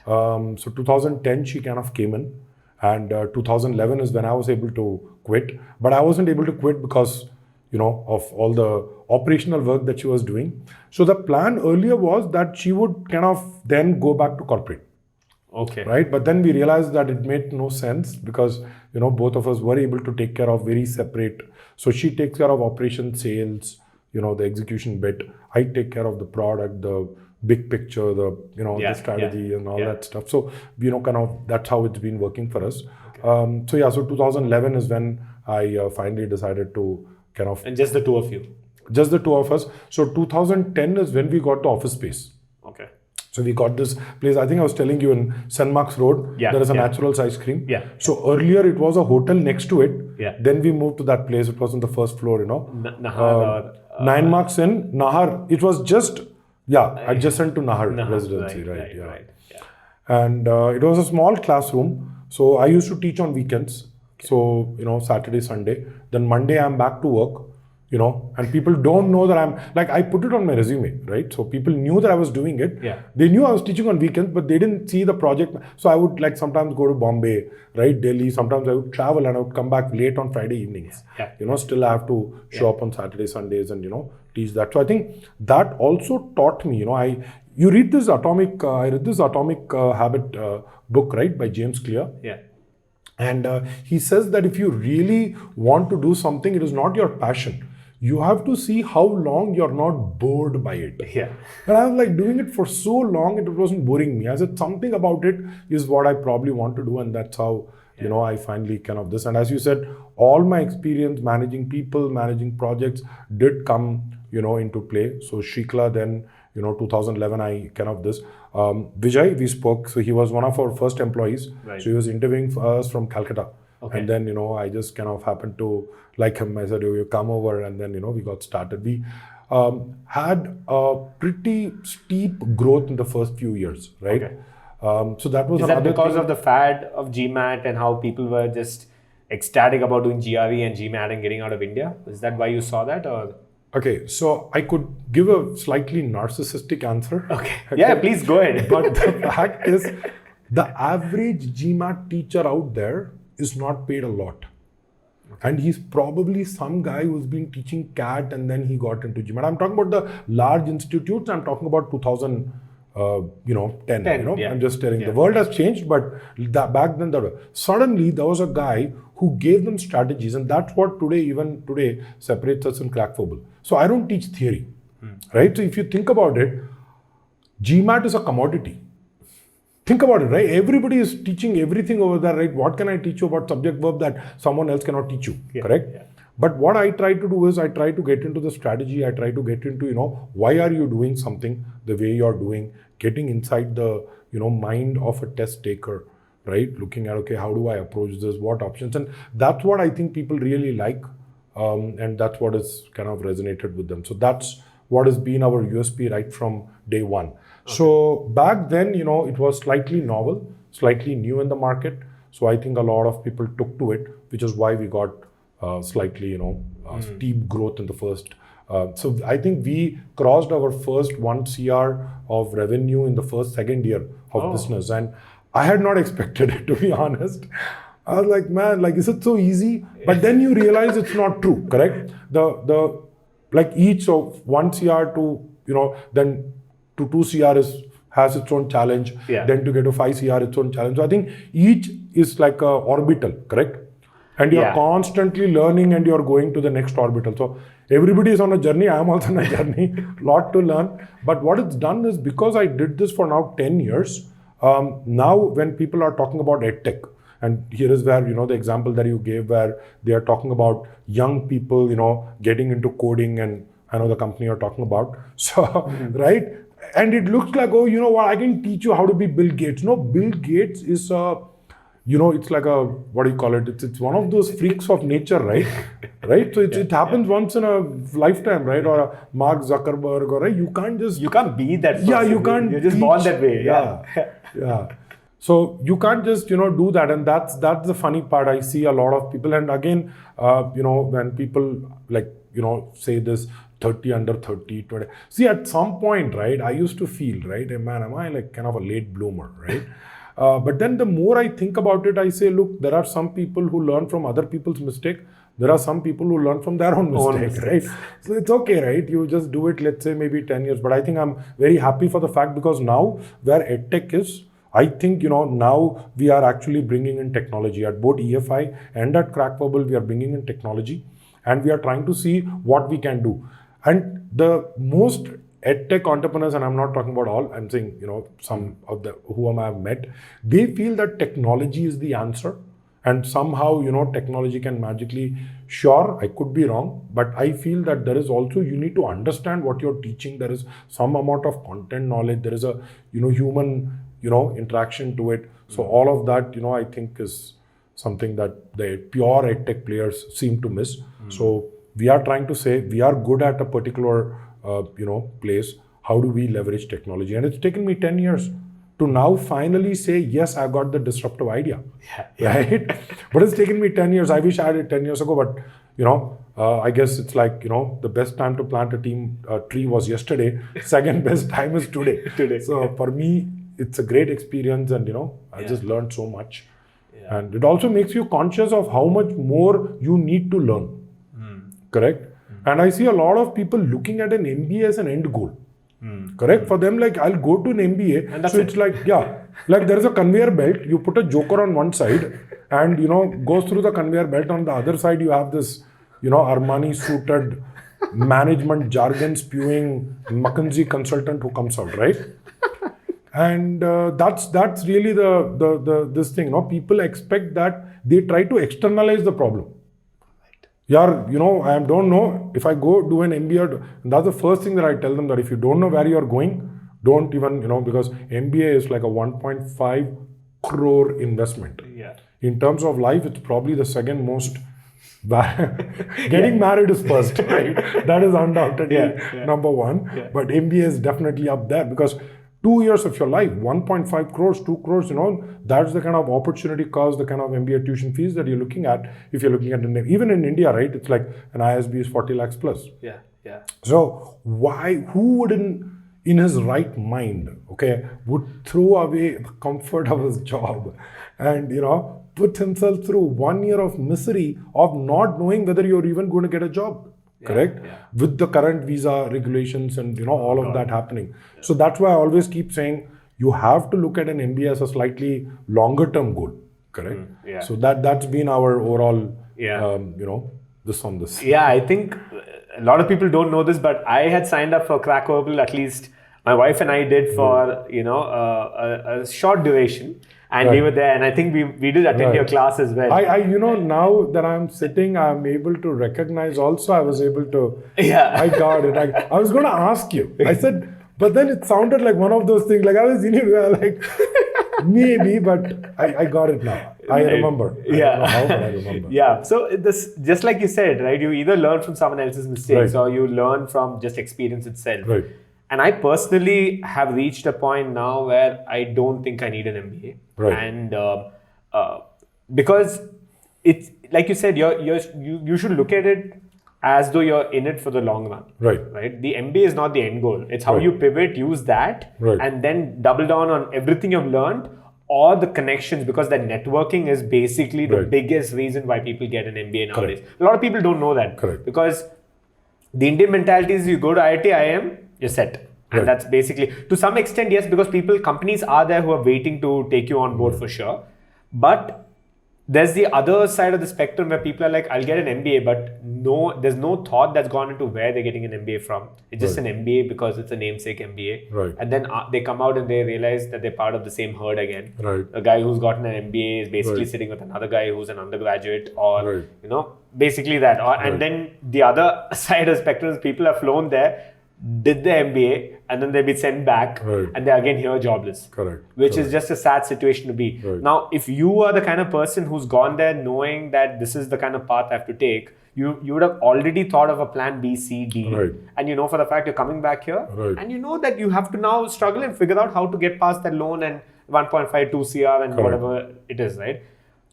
Speaker 1: So 2010, she kind of came in, and 2011 is when I was able to quit. But I wasn't able to quit because, of all the operational work that she was doing. So the plan earlier was that she would kind of then go back to corporate.
Speaker 2: Okay.
Speaker 1: Right. But then we realized that it made no sense because, both of us were able to take care of very separate. So she takes care of operation sales, the execution bit. I take care of the product, the big picture, the the strategy and all that stuff. So kind of that's how it's been working for us. Okay. So 2011 is when I finally decided to kind of,
Speaker 2: And just the two of you.
Speaker 1: just the two of us. So 2010 is when we got the office space.
Speaker 2: Okay.
Speaker 1: So we got this place. I think I was telling you in St. Mark's Road.
Speaker 2: Yeah,
Speaker 1: There is a
Speaker 2: yeah.
Speaker 1: Naturals ice cream.
Speaker 2: Yeah.
Speaker 1: So earlier it was a hotel next to it.
Speaker 2: Yeah.
Speaker 1: Then we moved to that place. It was on the first floor.
Speaker 2: Nahar.
Speaker 1: 9 Marks in Nahar. It was just adjacent to Nahar residency, right? Yeah.
Speaker 2: Right. Yeah.
Speaker 1: And it was a small classroom. So I used to teach on weekends. So, Saturday, Sunday. Then Monday I'm back to work. you know, and people don't know that I'm like, I put it on my resume, right? So people knew that I was doing it.
Speaker 2: Yeah.
Speaker 1: They knew I was teaching on weekends, but they didn't see the project. So I would like sometimes go to Bombay, right? Delhi. Sometimes I would travel and I would come back late on Friday evenings.
Speaker 2: Yeah.
Speaker 1: You know, still I have to show up on Saturday, Sundays and, you know, teach that. So I think that also taught me, you know, I read this Atomic Habit book, right? By James Clear.
Speaker 2: Yeah.
Speaker 1: And he says that if you really want to do something, it is not your passion. You have to see how long you're not bored by it.
Speaker 2: Yeah.
Speaker 1: And I was like doing it for so long, it wasn't boring me. I said something about it is what I probably want to do, and that's how, you know, I finally kind of this. And as you said, all my experience managing people, managing projects did come, you know, into play. So Shikla then, you know, 2011, I kind of this. Vijay, we spoke. So he was one of our first employees.
Speaker 2: Right.
Speaker 1: So he was interviewing for us from Calcutta.
Speaker 2: Okay.
Speaker 1: And then, you know, I just kind of happened to like him. I said, you come over, and then, you know, we got started. We had a pretty steep growth in the first few years, right?
Speaker 2: Okay.
Speaker 1: So that was
Speaker 2: Is that
Speaker 1: another
Speaker 2: because
Speaker 1: thing.
Speaker 2: of the fad of GMAT and how people were just ecstatic about doing GRE and GMAT and getting out of India? Is that why you saw that, or?
Speaker 1: Okay, so I could give a slightly narcissistic answer.
Speaker 2: Okay. Yeah, please go ahead.
Speaker 1: But the fact is, the average GMAT teacher out there is not paid a lot. And he's probably some guy who's been teaching CAT and then he got into GMAT. I'm talking about the large institutes. I'm talking about 2010.
Speaker 2: 10,
Speaker 1: you know,
Speaker 2: yeah.
Speaker 1: I'm just telling.
Speaker 2: Yeah.
Speaker 1: The world has changed, but back then suddenly there was a guy who gave them strategies, and that's what even today separates us in Crackverbal. So I don't teach theory, right? So if you think about it, GMAT is a commodity. Think about it, right? Everybody is teaching everything over there, right? What can I teach you about subject verb that someone else cannot teach you, correct?
Speaker 2: Yeah.
Speaker 1: But what I try to do is I try to get into the strategy. I try to get into, you know, why are you doing something the way you're doing, getting inside the, you know, mind of a test taker, right? Looking at, okay, how do I approach this? What options? And that's what I think people really like. And that's what has kind of resonated with them. So that's what has been our USP right from day one. Okay. So back then, you know, it was slightly novel, slightly new in the market. So I think a lot of people took to it, which is why we got slightly, you know, steep growth in the first. So I think we crossed our first 1 CR of revenue in the second year of business. And I had not expected it, to be honest. I was like, man, like, is it so easy? But then you realize it's not true, correct? The like each of 1 CR to, you know, then to 2 CR has its own challenge.
Speaker 2: Yeah.
Speaker 1: Then to get to 5 CR, its own challenge. So I think each is like a orbital, correct? And you're constantly learning and you're going to the next orbital. So everybody is on a journey. I am also on a journey, lot to learn. But what it's done is, because I did this for now 10 years, now when people are talking about EdTech, and here is where, you know, the example that you gave where they are talking about young people, you know, getting into coding, and I know the company you're talking about. So, right? And it looks like, oh, you know what, I can teach you how to be Bill Gates. No, Bill Gates is you know, it's like a, what do you call it? It's one of those freaks of nature, right? Right? So it happens once in a lifetime, right? Or a Mark Zuckerberg, or right? You can't
Speaker 2: be that person.
Speaker 1: Yeah, you can't.
Speaker 2: You're just born that way.
Speaker 1: Yeah. So you can't just, you know, do that. And that's the funny part. I see a lot of people. And again, you know, when people like, you know, say this 30 under 30, 20. See, at some point, right, I used to feel, right, hey, man, am I like kind of a late bloomer, right? But then the more I think about it, I say, look, there are some people who learn from other people's mistake. There are some people who learn from their own mistake, right? So it's okay, right? You just do it, let's say maybe 10 years. But I think I'm very happy for the fact, because now where EdTech is, I think, you know, now we are actually bringing in technology at both EFI and at Crackverbal. We are bringing in technology, and we are trying to see what we can do. And the most EdTech entrepreneurs, and I'm not talking about all, I'm saying, you know, some of the whom I have met, they feel that technology is the answer. And somehow, you know, technology can magically, sure, I could be wrong, but I feel that there is also, you need to understand what you're teaching. There is some amount of content knowledge. There is a, you know, human, you know, interaction to it. So all of that, you know, I think is something that the pure EdTech players seem to miss. So we are trying to say, we are good at a particular, you know, place. How do we leverage technology? And it's taken me 10 years. to now finally say, yes, I got the disruptive idea.
Speaker 2: Yeah.
Speaker 1: Right? But it's taken me 10 years. I wish I had it 10 years ago, but I guess it's like, the best time to plant a tree was yesterday. Second best time is today. So for me, it's a great experience, and I just learned so much. Yeah. And it also makes you conscious of how much more you need to learn. Correct? And I see a lot of people looking at an MBA as an end goal. Correct? For them, like, I'll go to an MBA. And so it's like, like there is a conveyor belt. You put a joker on one side and, goes through the conveyor belt. On the other side, you have this, Armani suited, management jargon spewing McKinsey consultant who comes out, right? And that's really this thing. People expect that they try to externalize the problem. I don't know if I go do an MBA. That's the first thing that I tell them, that if you don't know where you're going, don't even, because MBA is like a 1.5 crore investment.
Speaker 2: Yeah.
Speaker 1: In terms of life, it's probably the second most. Getting married is first, right? That is undoubtedly number one. Yeah. But MBA is definitely up there, because 2 years of your life, 1.5 crores, 2 crores, that's the kind of opportunity cost, the kind of MBA tuition fees that you're looking at. If you're looking at even in India, right? It's like an ISB is 40 lakhs plus.
Speaker 2: Yeah.
Speaker 1: So who wouldn't, in his right mind, would throw away the comfort of his job and, put himself through 1 year of misery of not knowing whether you're even going to get a job? Correct? Yeah. With the current visa regulations and all of that happening. Yeah. So that's why I always keep saying you have to look at an MBA as a slightly longer term goal. Correct? So that's been our overall this on this.
Speaker 2: Yeah, I think a lot of people don't know this, but I had signed up for Crackverbal, at least my wife and I did, for a short duration. And we were there, and I think we did attend your class as well.
Speaker 1: I now that I'm sitting, I'm able to recognize also. I was able to.
Speaker 2: Yeah.
Speaker 1: I got it. I was going to ask you. I said, but then it sounded like one of those things. Like I was anywhere, like maybe, but I got it now. I remember. I don't know how, but I remember.
Speaker 2: Yeah. So this, just like you said, right? You either learn from someone else's mistakes, or you learn from just experience itself.
Speaker 1: Right.
Speaker 2: And I personally have reached a point now where I don't think I need an MBA.
Speaker 1: Right.
Speaker 2: And because it's like you said, you should look at it as though you're in it for the long run. Right. The MBA is not the end goal. It's how you pivot, use that, and then double down on everything you've learned, or the connections, because that networking is basically the biggest reason why people get an MBA nowadays. A lot of people don't know that. Because the Indian mentality is you go to IIT, IIM, you're set. And that's basically, to some extent, yes, because companies are there who are waiting to take you on board for sure. But there's the other side of the spectrum where people are like, I'll get an MBA, but there's no thought that's gone into where they're getting an MBA from. It's just an MBA because it's a namesake MBA. And then they come out and they realize that they're part of the same herd again. A guy who's gotten an MBA is basically sitting with another guy who's an undergraduate, or, basically that. And then the other side of the spectrum is people have flown there, did the MBA, and then they'll be sent back, and they're again here jobless. Which is just a sad situation to be. Now, if you are the kind of person who's gone there knowing that this is the kind of path I have to take, you would have already thought of a plan B, C, D. And you know for the fact you're coming back here, and you know that you have to now struggle and figure out how to get past that loan and 1.5, 2 CR and whatever it is, right?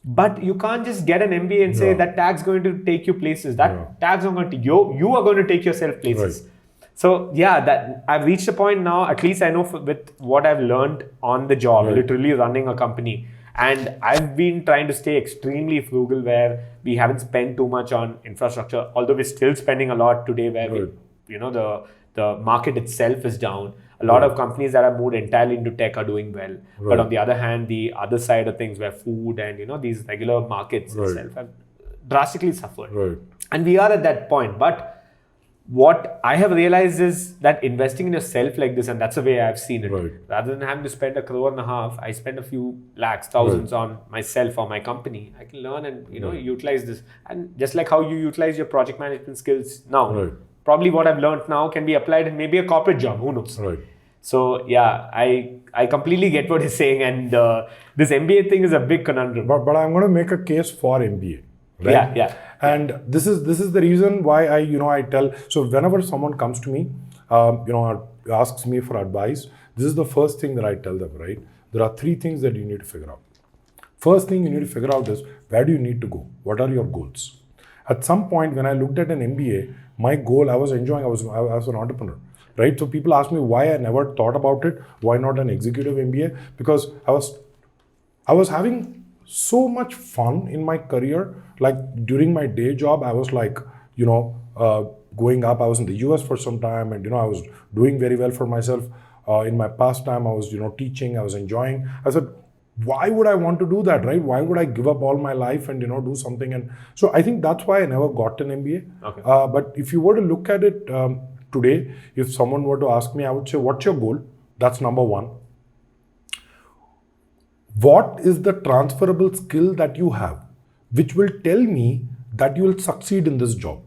Speaker 2: But you can't just get an MBA and say that tag's going to take you places. That tag's not going to, you are going to take yourself places. So that I've reached a point now, at least I know with what I've learned on the job, literally running a company. And I've been trying to stay extremely frugal, where we haven't spent too much on infrastructure, although we're still spending a lot today, where the market itself is down. A lot of companies that have moved entirely into tech are doing well. But on the other hand, the other side of things, where food and these regular markets itself have drastically suffered. And we are at that point. But what I have realized is that investing in yourself like this, and that's the way I've seen it, rather than having to spend 1.5 crore, I spend a few lakhs, thousands on myself or my company. I can learn and utilize this. And just like how you utilize your project management skills now, probably what I've learned now can be applied in maybe a corporate job. Who knows? So I completely get what he's saying, and this MBA thing is a big conundrum.
Speaker 1: But I'm going to make a case for MBA. And this is the reason why I tell. So whenever someone comes to me, asks me for advice, this is the first thing that I tell them, right? There are 3 things that you need to figure out. First thing you need to figure out is, where do you need to go? What are your goals? At some point when I looked at an MBA, my goal, I was an entrepreneur, right? So people ask me why I never thought about it. Why not an executive MBA? Because I was having so much fun in my career. Like during my day job, I was like, going up. I was in the US for some time, and I was doing very well for myself. In my pastime, I was teaching. I was enjoying. I said, why would I want to do that, right? Why would I give up all my life and do something? And so I think that's why I never got an MBA.
Speaker 2: Okay.
Speaker 1: But if you were to look at it today, if someone were to ask me, I would say, what's your goal? That's number 1. What is the transferable skill that you have, which will tell me that you will succeed in this job?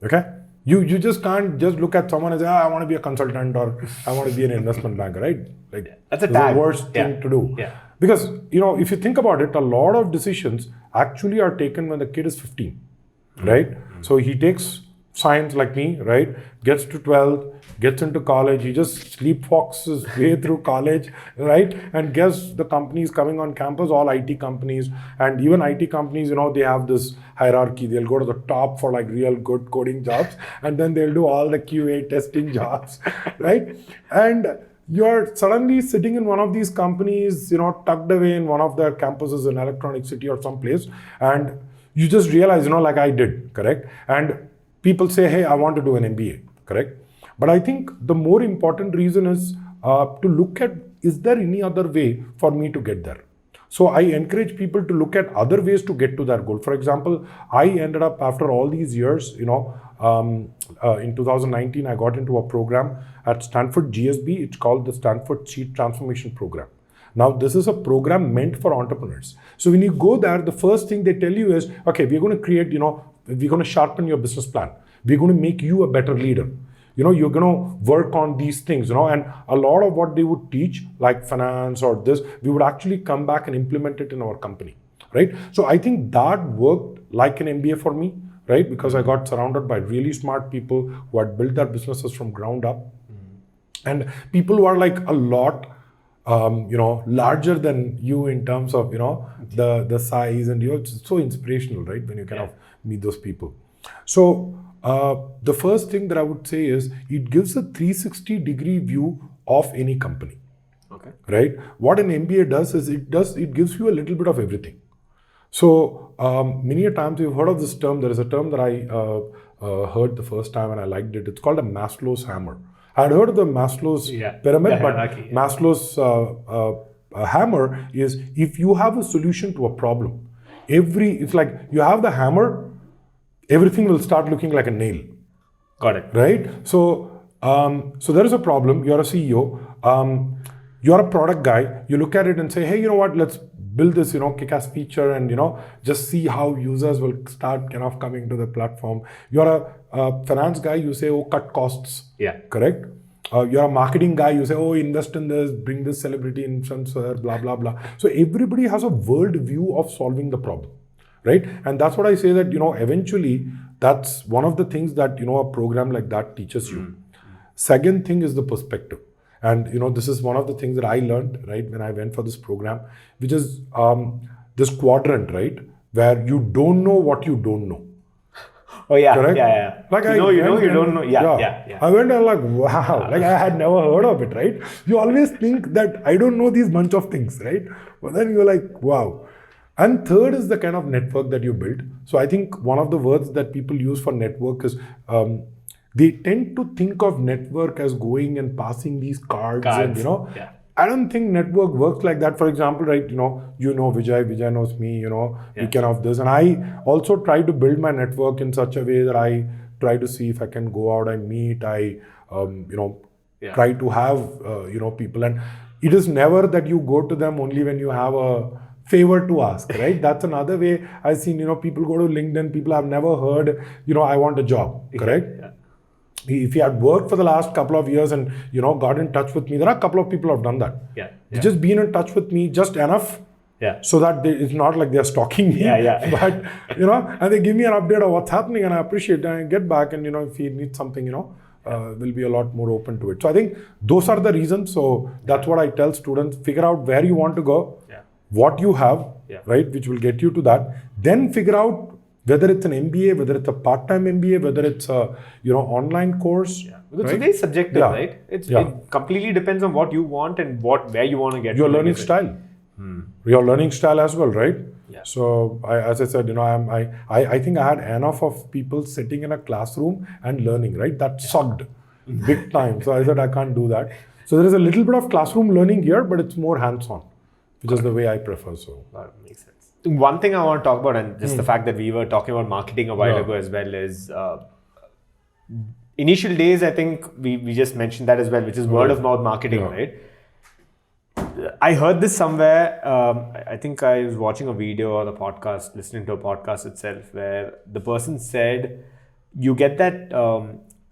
Speaker 1: Okay? You just can't just look at someone and say, I want to be a consultant, or I want to be an investment banker, right? Like
Speaker 2: that's the
Speaker 1: worst thing to do.
Speaker 2: Yeah.
Speaker 1: Because, if you think about it, a lot of decisions actually are taken when the kid is 15, right? So he takes science like me, right? Gets to 12th, gets into college, he just sleepwalks his way through college, right? And guess the companies coming on campus, all IT companies, and even IT companies, they have this hierarchy. They'll go to the top for like real good coding jobs, and then they'll do all the QA testing jobs, right? And you're suddenly sitting in one of these companies, tucked away in one of their campuses in Electronic City or someplace, and you just realize, like I did, correct? And people say, hey, I want to do an MBA, correct? But I think the more important reason is to look at, is there any other way for me to get there? So I encourage people to look at other ways to get to that goal. For example, I ended up, after all these years, in 2019, I got into a program at Stanford GSB. It's called the Stanford Chief Transformation Program. Now, this is a program meant for entrepreneurs. So when you go there, the first thing they tell you is, okay, we're going to create, we're going to sharpen your business plan. We're going to make you a better leader. You're going to work on these things, and a lot of what they would teach, like finance or this, we would actually come back and implement it in our company, right? So I think that worked like an MBA for me, right? Because I got surrounded by really smart people who had built their businesses from ground up. And people who are like a lot, larger than you in terms of, the size, and it's so inspirational, right? When you kind of meet those people. So the first thing that I would say is, it gives a 360-degree view of any company.
Speaker 2: Okay.
Speaker 1: Right? What an MBA does is it gives you a little bit of everything. So many a times you've heard of this term. There is a term that I heard the first time and I liked it. It's called a Maslow's hammer. I had heard of the Maslow's pyramid, but Maslow's hammer is, if you have a solution to a problem, it's like you have the hammer, everything will start looking like a nail.
Speaker 2: Got it.
Speaker 1: Right? So there is a problem. You're a CEO. You're a product guy. You look at it and say, hey, let's build this, kick-ass feature, and, just see how users will start kind of coming to the platform. You're a finance guy. You say, oh, cut costs.
Speaker 2: Yeah.
Speaker 1: Correct? You're a marketing guy. You say, oh, invest in this, bring this celebrity influencer, blah, blah, blah. So everybody has a world view of solving the problem. Right? And that's what I say, that, eventually that's one of the things that, a program like that teaches you. Second thing is the perspective. And, this is one of the things that I learned, right, when I went for this program, which is this quadrant, right, where you don't know what you don't know.
Speaker 2: Oh, yeah.
Speaker 1: Correct?
Speaker 2: Yeah.
Speaker 1: Like
Speaker 2: you don't know. Yeah.
Speaker 1: I went and like, wow, like I had never heard of it, right? You always think that I don't know these bunch of things, right? But then you're like, wow. And third is the kind of network that you build. So I think one of the words that people use for network is, they tend to think of network as going and passing these cards. And, I don't think network works like that. For example, right, Vijay knows me, we can have this. And I also try to build my network in such a way that I try to see if I can go out and meet. I, try to have, people. And it is never that you go to them only when you have a favor to ask, right? That's another way I've seen, people go to LinkedIn, people have never heard, I want a job, correct? Yeah. If you had worked for the last couple of years and, got in touch with me, there are a couple of people who have done that.
Speaker 2: Yeah.
Speaker 1: They just been in touch with me just enough so that it's not like they're stalking me. But, and they give me an update of what's happening, and I appreciate it, and I get back, and, if you need something, will be a lot more open to it. So I think those are the reasons. So that's what I tell students: figure out where you want to go, what you have, right, which will get you to that. Then figure out whether it's an MBA, whether it's a part-time MBA, whether it's a online course.
Speaker 2: Because it's very subjective, right? It completely depends on what you want and where you want to get.
Speaker 1: Your learning style. Your learning style as well, right?
Speaker 2: Yeah.
Speaker 1: So as I said, I think I had enough of people sitting in a classroom and learning, right? That sucked big time. So I said I can't do that. So there is a little bit of classroom learning here, but it's more hands-on, which is the way I prefer. So
Speaker 2: that makes sense. One thing I want to talk about, and just the fact that we were talking about marketing a while ago as well, is initial days. I think we just mentioned that as well, which is word of mouth marketing, right? I heard this somewhere. I think I was watching a video or a podcast, listening to a podcast itself, where the person said you get that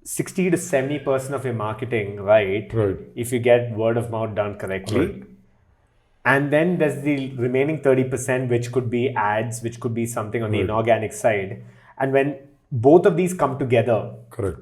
Speaker 2: 60 to 70% of your marketing right if you get word of mouth done correctly. Right. And then there's the remaining 30%, which could be ads, which could be something on the inorganic side. And when both of these come together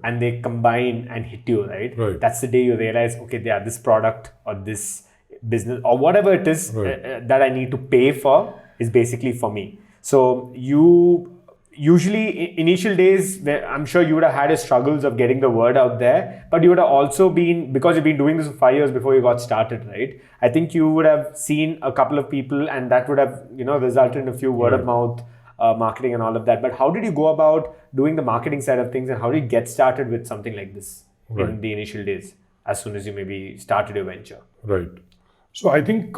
Speaker 2: and they combine and hit you, right? That's the day you realize, okay, this product or this business or whatever it is that I need to pay for is basically for me. So you usually initial days, I'm sure you would have had your struggles of getting the word out there, but you would have also been, because you've been doing this for 5 years before you got started, right? I think you would have seen a couple of people and that would have, resulted in a few word of mouth marketing and all of that. But how did you go about doing the marketing side of things and how did you get started with something like this in the initial days, as soon as you maybe started your venture?
Speaker 1: Right. So I think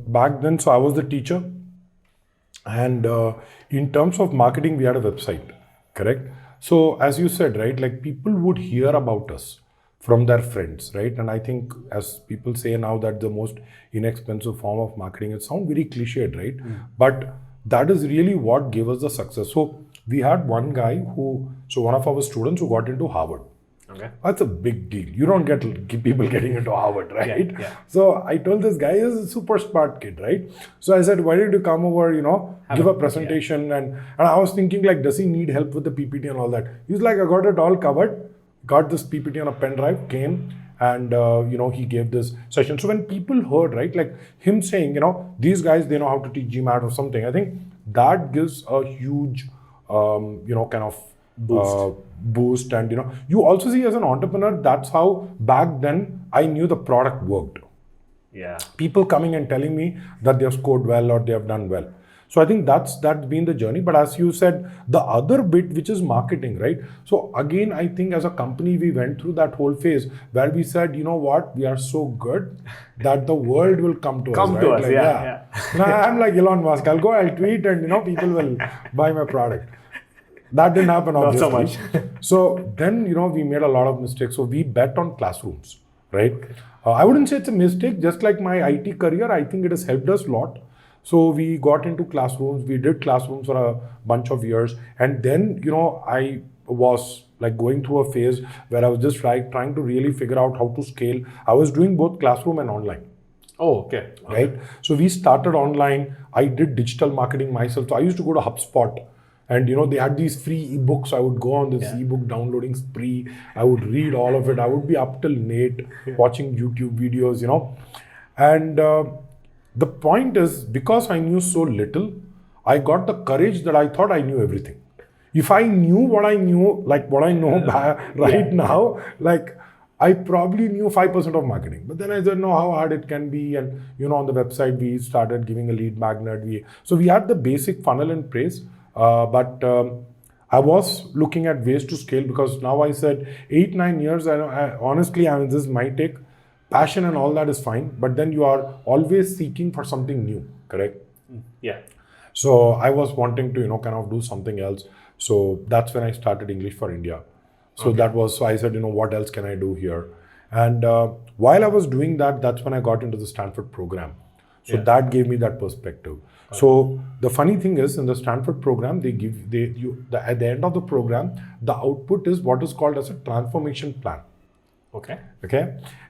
Speaker 1: back then, I was the teacher. And in terms of marketing, we had a website, correct? So as you said, right, like people would hear about us from their friends, right? And I think as people say now that the most inexpensive form of marketing, it sounds very cliched, right? But that is really what gave us the success. So we had one guy one of our students who got into Harvard.
Speaker 2: Okay.
Speaker 1: That's a big deal. You don't get people getting into Harvard, right? Yeah. So I told this guy, he's a super smart kid, right? So I said, why don't you come over, give a presentation? And I was thinking, like, does he need help with the PPT and all that? He's like, I got it all covered. Got this PPT on a pen drive, came and, he gave this session. So when people heard, right, like him saying, these guys, they know how to teach GMAT or something, I think that gives a huge, kind of boost. And you also see as an entrepreneur, that's how back then I knew the product worked.
Speaker 2: Yeah,
Speaker 1: people coming and telling me that they have scored well or they have done well. So I think that's been the journey. But as you said, the other bit, which is marketing, right? So again, I think as a company, we went through that whole phase where we said, you know what, we are so good that the world will come to us.
Speaker 2: Come to us, yeah.
Speaker 1: I'm like Elon Musk. I'll tweet and people will buy my product. That didn't happen, obviously.
Speaker 2: Not so much.
Speaker 1: So then, we made a lot of mistakes. So we bet on classrooms, right? I wouldn't say it's a mistake. Just like my IT career, I think it has helped us a lot. So we got into classrooms. We did classrooms for a bunch of years. And then, I was like going through a phase where I was just trying to really figure out how to scale. I was doing both classroom and online.
Speaker 2: Oh, okay.
Speaker 1: Right? So we started online. I did digital marketing myself. So I used to go to HubSpot. And they had these free ebooks. I would go on this ebook downloading spree. I would read all of it. I would be up till late watching YouTube videos, And the point is, because I knew so little, I got the courage that I thought I knew everything. If I knew what I knew, like what I know now, like I probably knew 5% of marketing. But then I didn't know how hard it can be. And, on the website, we started giving a lead magnet. So we had the basic funnel in place. But I was looking at ways to scale, because now I said 8-9 years, honestly, this is my take. Passion and all that is fine, but then you are always seeking for something new, correct?
Speaker 2: Yeah.
Speaker 1: So I was wanting to, kind of do something else. So that's when I started English for India. So so I said, what else can I do here? And while I was doing that, that's when I got into the Stanford program. So that gave me that perspective. So the funny thing is, in the Stanford program, at the end of the program, the output is what is called as a transformation plan. Okay.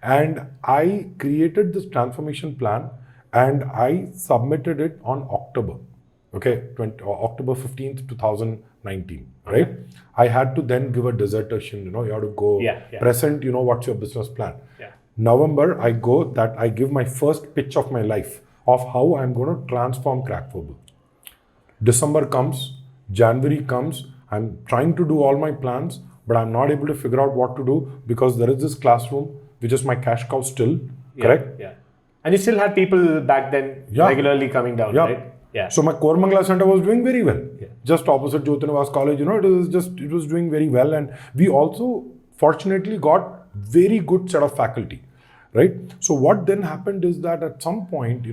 Speaker 1: And I created this transformation plan and I submitted it on October. Okay, October 15th, 2019, right? I had to then give a dissertation, you have to go present, what's your business plan. November, I give my first pitch of my life of how I'm going to transform Crackverbal. December comes, January comes, I'm trying to do all my plans, but I'm not able to figure out what to do because there is this classroom, which is my cash cow still, correct?
Speaker 2: Yeah. And you still had people back then regularly coming down, right? Yeah.
Speaker 1: So my Koramangala Center was doing very well. Just opposite Jyotinivas College, it was doing very well. And we also fortunately got very good set of faculty, right? So what then happened is that at some point,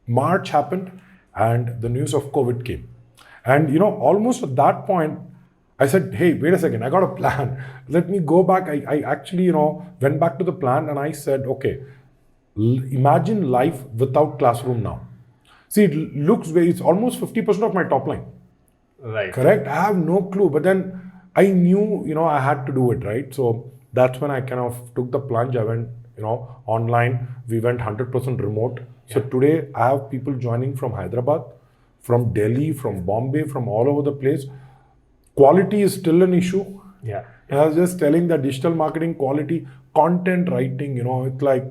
Speaker 1: March happened and the news of COVID came. And, almost at that point, I said, hey, wait a second, I got a plan. Let me go back. I actually, went back to the plan and I said, okay, imagine life without classroom now. See, it's almost 50% of my top line.
Speaker 2: Right.
Speaker 1: Correct? I have no clue. But then I knew, I had to do it, right? So that's when I kind of took the plunge. I went, online. We went 100% remote. So today I have people joining from Hyderabad, from Delhi, from Bombay, from all over the place. Quality is still an issue.
Speaker 2: Yeah.
Speaker 1: I was just telling that digital marketing quality, content writing, it's like,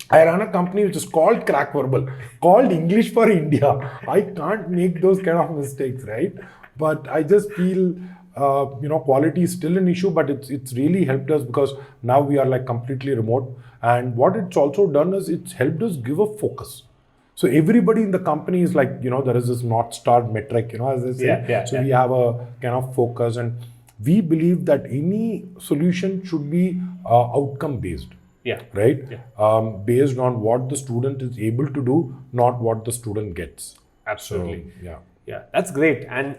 Speaker 1: I run a company which is called Crackverbal, called English for India. I can't make those kind of mistakes, right? But I just feel, quality is still an issue, but it's really helped us because now we are like completely remote. And what it's also done is it's helped us give a focus. So everybody in the company is like, there is this North Star metric, as they say. So we have a kind of focus, and we believe that any solution should be outcome based. Right? Based on what the student is able to do, not what the student gets.
Speaker 2: Absolutely.
Speaker 1: So,
Speaker 2: yeah, that's great. And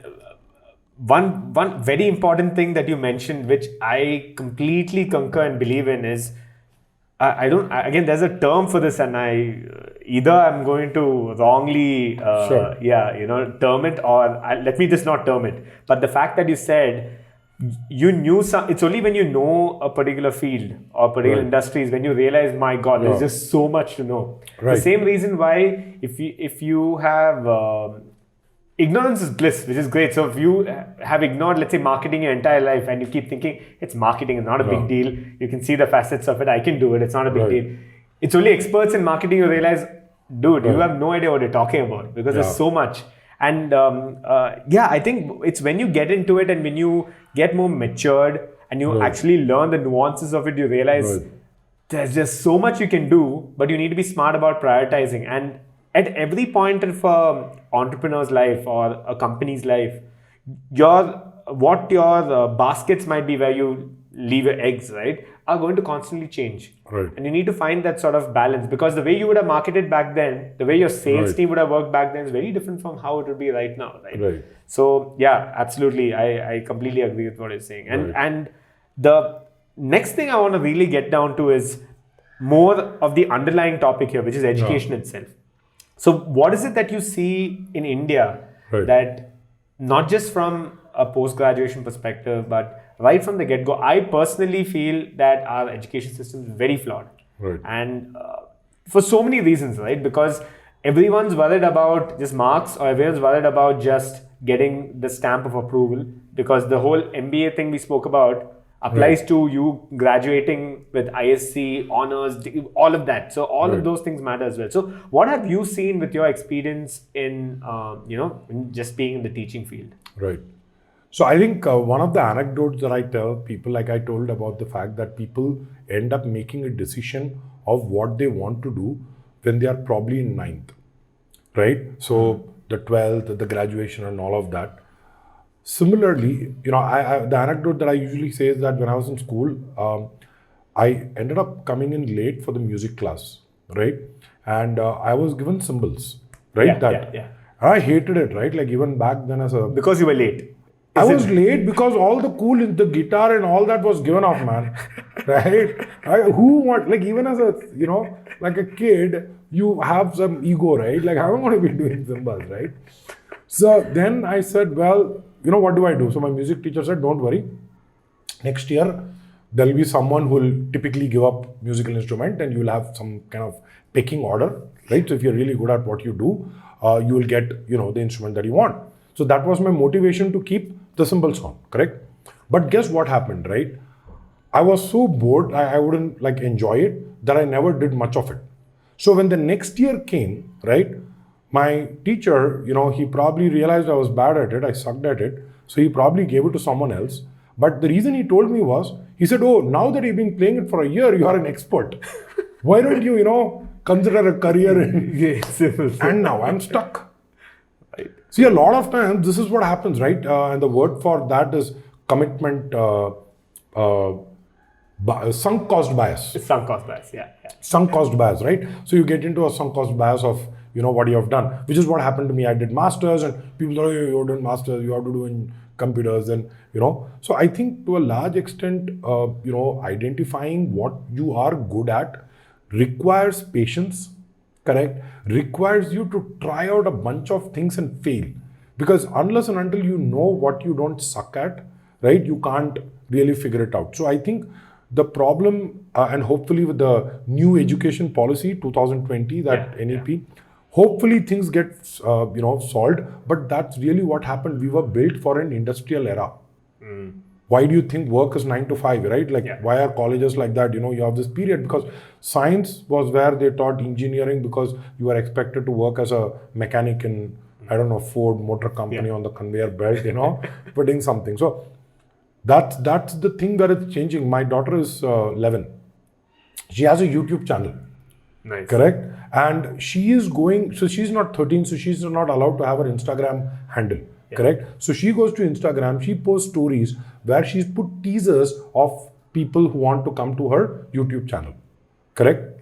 Speaker 2: one very important thing that you mentioned, which I completely concur and believe in, is again, there's a term for this, and either I'm going to wrongly term it, or let me just not term it. But the fact that you said you knew it's only when you know a particular field or particular industries when you realize, my God, there's just so much to know. The same reason why if you have ignorance is bliss, which is great. So if you have ignored, let's say, marketing your entire life and you keep thinking it's marketing, it's not a big deal, you can see the facets of it, I can do it, it's not a big deal. It's only experts in marketing who realize, dude, you have no idea what you're talking about because there's so much. And I think it's when you get into it and when you get more matured and you actually learn the nuances of it, you realize there's just so much you can do, but you need to be smart about prioritizing. And at every point of an entrepreneur's life or a company's life, your baskets might be where you leave your eggs, right, are going to constantly change.
Speaker 1: Right.
Speaker 2: And you need to find that sort of balance, because the way you would have marketed back then, the way your sales team would have worked back then is very different from how it would be right now, right? So yeah, absolutely. I completely agree with what you're saying. And the next thing I want to really get down to is more of the underlying topic here, which is education itself. So what is it that you see in India that, not just from a post-graduation perspective, but right from the get-go, I personally feel that our education system is very flawed. And for so many reasons, right? Because everyone's worried about just marks, or everyone's worried about just getting the stamp of approval, because the whole MBA thing we spoke about applies to you graduating with ISC, honors, all of that. So all of those things matter as well. So what have you seen with your experience in, in just being in the teaching field?
Speaker 1: Right. So I think one of the anecdotes that I tell people, like I told about the fact that people end up making a decision of what they want to do when they are probably in 9th, right? So the 12th, the graduation and all of that. Similarly, the anecdote that I usually say is that when I was in school, I ended up coming in late for the music class, right? And I was given symbols, right? I hated it, right? Like even back then
Speaker 2: Because you were late.
Speaker 1: I was late because all the the guitar and all that was given off, man. Right? Even as like a kid, you have some ego, right? Like, I don't want to be doing symbols, right? So then I said, well, what do I do? So my music teacher said, don't worry. Next year, there'll be someone who will typically give up musical instrument, and you'll have some kind of pecking order, right? So if you're really good at what you do, you will get, the instrument that you want. So that was my motivation to keep the cymbals on, correct? But guess what happened, right? I was so bored, I wouldn't like enjoy it, that I never did much of it. So when the next year came, right, my teacher, he probably realized I was bad at it, I sucked at it, so he probably gave it to someone else. But the reason he told me was, he said, oh, now that you've been playing it for a year, you are an expert. Why don't you, consider a career in and now I'm stuck. Right. See, a lot of times, this is what happens, right? And the word for that is commitment, sunk cost bias.
Speaker 2: It's sunk cost bias, yeah.
Speaker 1: Sunk cost bias, right? So you get into a sunk cost bias of, what you have done, which is what happened to me. I did masters, and people thought, oh, you're doing masters, you have to do in computers, and So I think to a large extent, identifying what you are good at requires patience, correct? Requires you to try out a bunch of things and fail. Because unless and until you know what you don't suck at, right, you can't really figure it out. So I think the problem, and hopefully with the new education policy 2020, that NEP, hopefully things get solved. But that's really what happened. We were built for an industrial era. Why do you think work is 9 to 5, right? Like, why are colleges like that? You have this period, because science was where they taught engineering, because you were expected to work as a mechanic in, Ford Motor Company on the conveyor belt, putting something. So that's the thing where it's changing. My daughter is 11. She has a YouTube channel.
Speaker 2: Nice.
Speaker 1: Correct? And she is going, so she's not 13, so she's not allowed to have her Instagram handle. Correct? So she goes to Instagram, she posts stories where she's put teasers of people who want to come to her YouTube channel. Correct?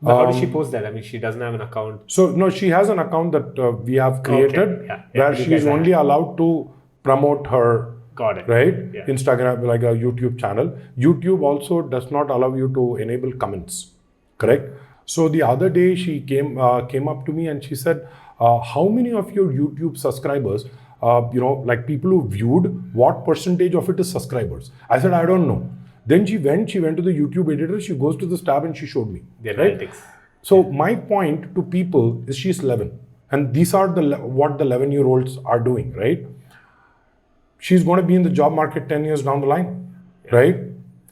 Speaker 2: But how does she post that? I mean, she doesn't have an account.
Speaker 1: So, no, she has an account that we have created where she is only allowed to promote her.
Speaker 2: Got it.
Speaker 1: Right? Yeah. Instagram, like a YouTube channel. YouTube also does not allow you to enable comments. Correct? So the other day she came up to me and she said, how many of your YouTube subscribers, like people who viewed, what percentage of it is subscribers? I said, I don't know. Then she went to the YouTube editor, she goes to this tab and she showed me.
Speaker 2: The analytics.
Speaker 1: So my point to people is she's 11. And these are what the 11-year-olds are doing, right? She's going to be in the job market 10 years down the line, right?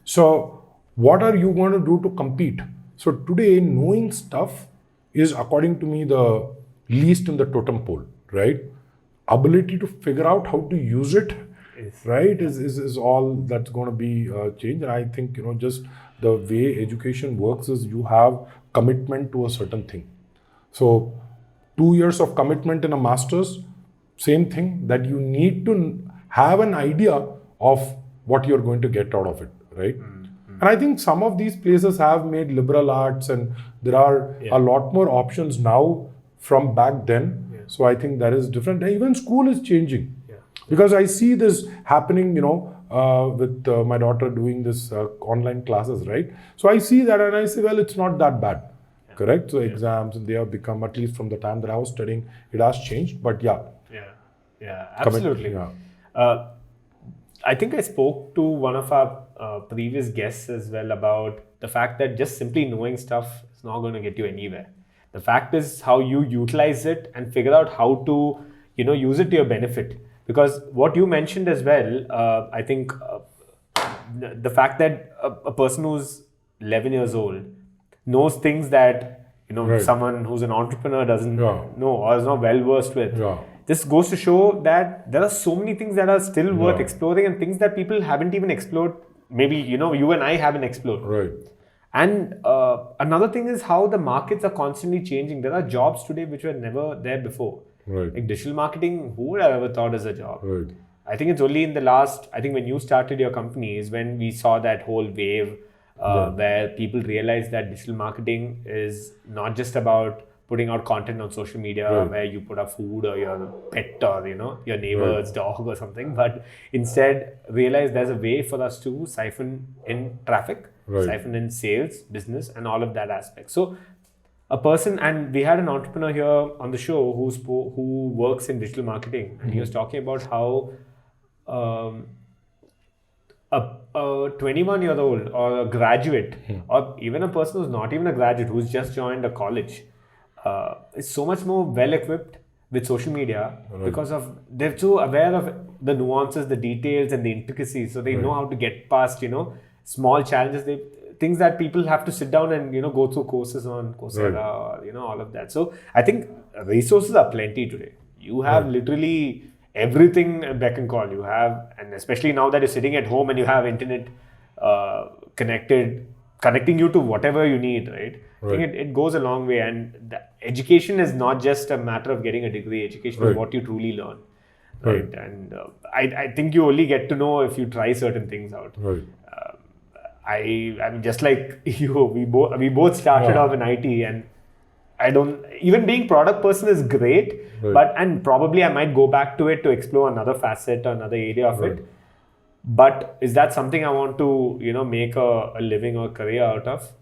Speaker 1: So what are you going to do to compete? So today, knowing stuff is, according to me, the least in the totem pole, right? Ability to figure out how to use it, right, is all that's going to be changed. And I think, just the way education works is you have commitment to a certain thing. So 2 years of commitment in a master's, same thing, that you need to have an idea of what you're going to get out of it, right? And I think some of these places have made liberal arts, and there are a lot more options now from back then. So I think that is different. Even school is changing. Because I see this happening, with my daughter doing this online classes, right? So I see that and I say, well, it's not that bad. Correct? So exams, and they have become, at least from the time that I was studying, it has changed. But
Speaker 2: yeah, absolutely. I think I spoke to one of our previous guests as well about the fact that just simply knowing stuff is not going to get you anywhere. The fact is how you utilize it and figure out how to, use it to your benefit. Because what you mentioned as well, I think the fact that a person who's 11 years old knows things that, someone who's an entrepreneur doesn't know or is not well versed with. This goes to show that there are so many things that are still worth exploring, and things that people haven't even explored. Maybe, you and I haven't explored.
Speaker 1: Right.
Speaker 2: And another thing is how the markets are constantly changing. There are jobs today which were never there before.
Speaker 1: Right.
Speaker 2: Like digital marketing, who would have ever thought as a job?
Speaker 1: Right.
Speaker 2: I think it's only in the last, when you started your company is when we saw that whole wave where people realized that digital marketing is not just about putting out content on social media where you put up food or your pet or, your neighbor's dog or something, but instead realize there's a way for us to siphon in traffic, siphon in sales, business, and all of that aspect. So a person, and we had an entrepreneur here on the show who works in digital marketing, and he was talking about how a 21-year-old or a graduate, or even a person who's not even a graduate, who's just joined a college, is so much more well equipped with social media because of they're so aware of the nuances, the details, and the intricacies. So they know how to get past, small challenges. Things that people have to sit down and go through courses on Coursera, or all of that. So I think resources are plenty today. You have literally everything beck and call. You have, and especially now that you're sitting at home and you have internet connecting you to whatever you need, right? I think it goes a long way. And the education is not just a matter of getting a degree. Education is what you truly learn, right? And I think you only get to know if you try certain things out.
Speaker 1: Right.
Speaker 2: I mean, just like you, we both started off in IT, and I don't even being product person is great, but and probably I might go back to it to explore another facet or another area of it. But is that something I want to make a living or career out of?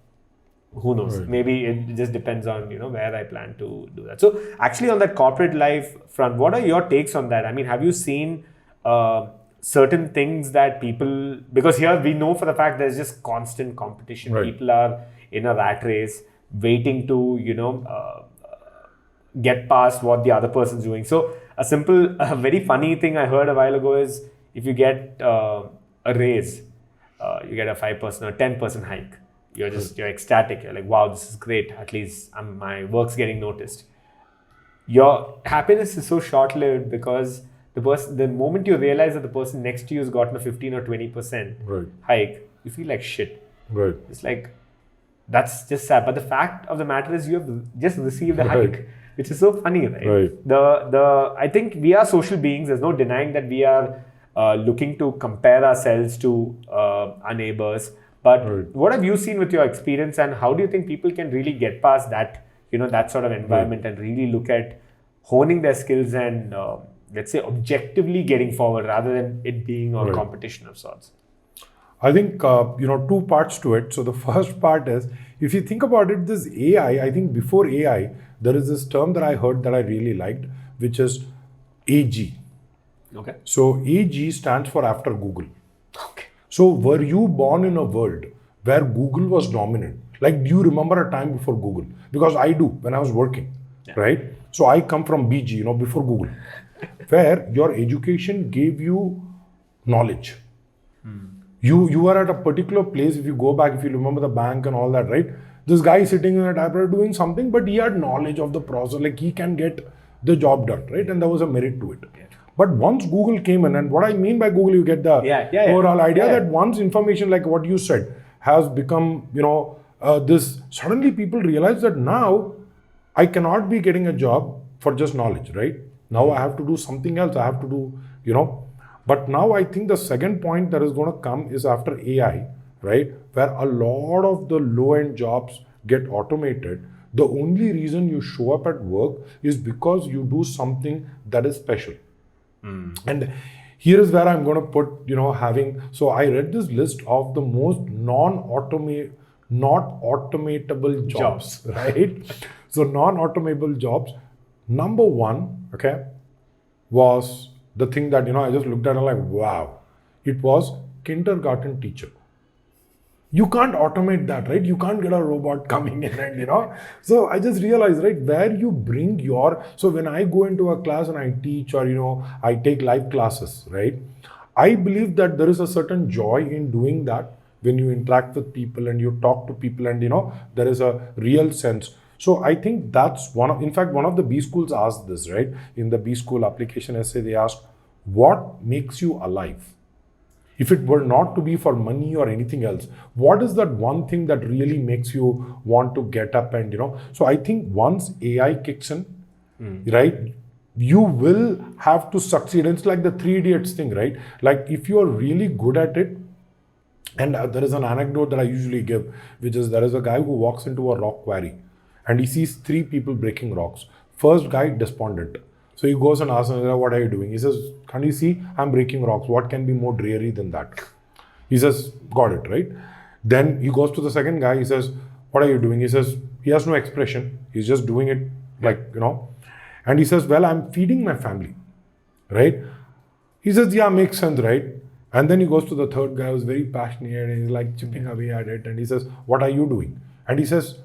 Speaker 2: Who knows? Maybe it just depends on where I plan to do that. So actually, on that corporate life front, what are your takes on that? I mean, have you seen certain things that people, because here we know for the fact there's just constant competition. People are in a rat race waiting to get past what the other person's doing. So a very funny thing I heard a while ago is, if you get a raise, you get a 5% or 10% hike, you're ecstatic. You're like, wow, this is great. At least my work's getting noticed. Your happiness is so short-lived because the moment you realize that the person next to you has gotten a 15 or 20% hike, you feel like shit.
Speaker 1: Right.
Speaker 2: It's like, that's just sad. But the fact of the matter is, you have just received a hike, which is so funny, right? I think we are social beings. There's no denying that we are looking to compare ourselves to our neighbors. But what have you seen with your experience, and how do you think people can really get past that, that sort of environment and really look at honing their skills and let's say objectively getting forward rather than it being a competition of sorts?
Speaker 1: I think, two parts to it. So the first part is, if you think about it, this AI, I think before AI, there is this term that I heard that I really liked, which is AG.
Speaker 2: Okay.
Speaker 1: So AG stands for after Google.
Speaker 2: Okay.
Speaker 1: So were you born in a world where Google was dominant? Like, do you remember a time before Google? Because I do, when I was working, right? So I come from BG, before Google, where your education gave you knowledge. You were at a particular place. If you go back, if you remember the bank and all that, right? This guy sitting in a typewriter doing something, but he had knowledge of the process. Like, he can get the job done, right? And there was a merit to it. But once Google came in, and what I mean by Google, you get the overall idea that once information, like what you said, has become, this, suddenly people realize that now I cannot be getting a job for just knowledge, right? Now I have to do something else. I have to do, But now I think the second point that is going to come is after AI, right? Where a lot of the low-end jobs get automated. The only reason you show up at work is because you do something that is special. And here is where I'm going to put, so I read this list of the most not automatable jobs, right? So non-automatable jobs, number one, was the thing that, I just looked at and like, wow, it was kindergarten teacher. You can't automate that, right? You can't get a robot coming in and, So I just realized, right, where you bring so when I go into a class and I teach or, I take live classes, right? I believe that there is a certain joy in doing that when you interact with people and you talk to people and, there is a real sense. So I think that's one of the B schools asked this, right? In the B school application essay, they asked, what makes you alive? If it were not to be for money or anything else, what is that one thing that really makes you want to get up and, So I think once AI kicks in, right, you will have to succeed. It's like the 3 Idiots thing, right? Like, if you are really good at it, and there is an anecdote that I usually give, which is there is a guy who walks into a rock quarry and he sees 3 people breaking rocks. First guy, despondent. So he goes and asks him, what are you doing? He says, can't you see I'm breaking rocks? What can be more dreary than that? He says, got it, right? Then he goes to the second guy. He says, what are you doing? He says, he has no expression. He's just doing it like, And he says, well, I'm feeding my family, right? He says, yeah, makes sense, right? And then he goes to the third guy who's very passionate and he's like chipping away at it. And he says, what are you doing? And he says,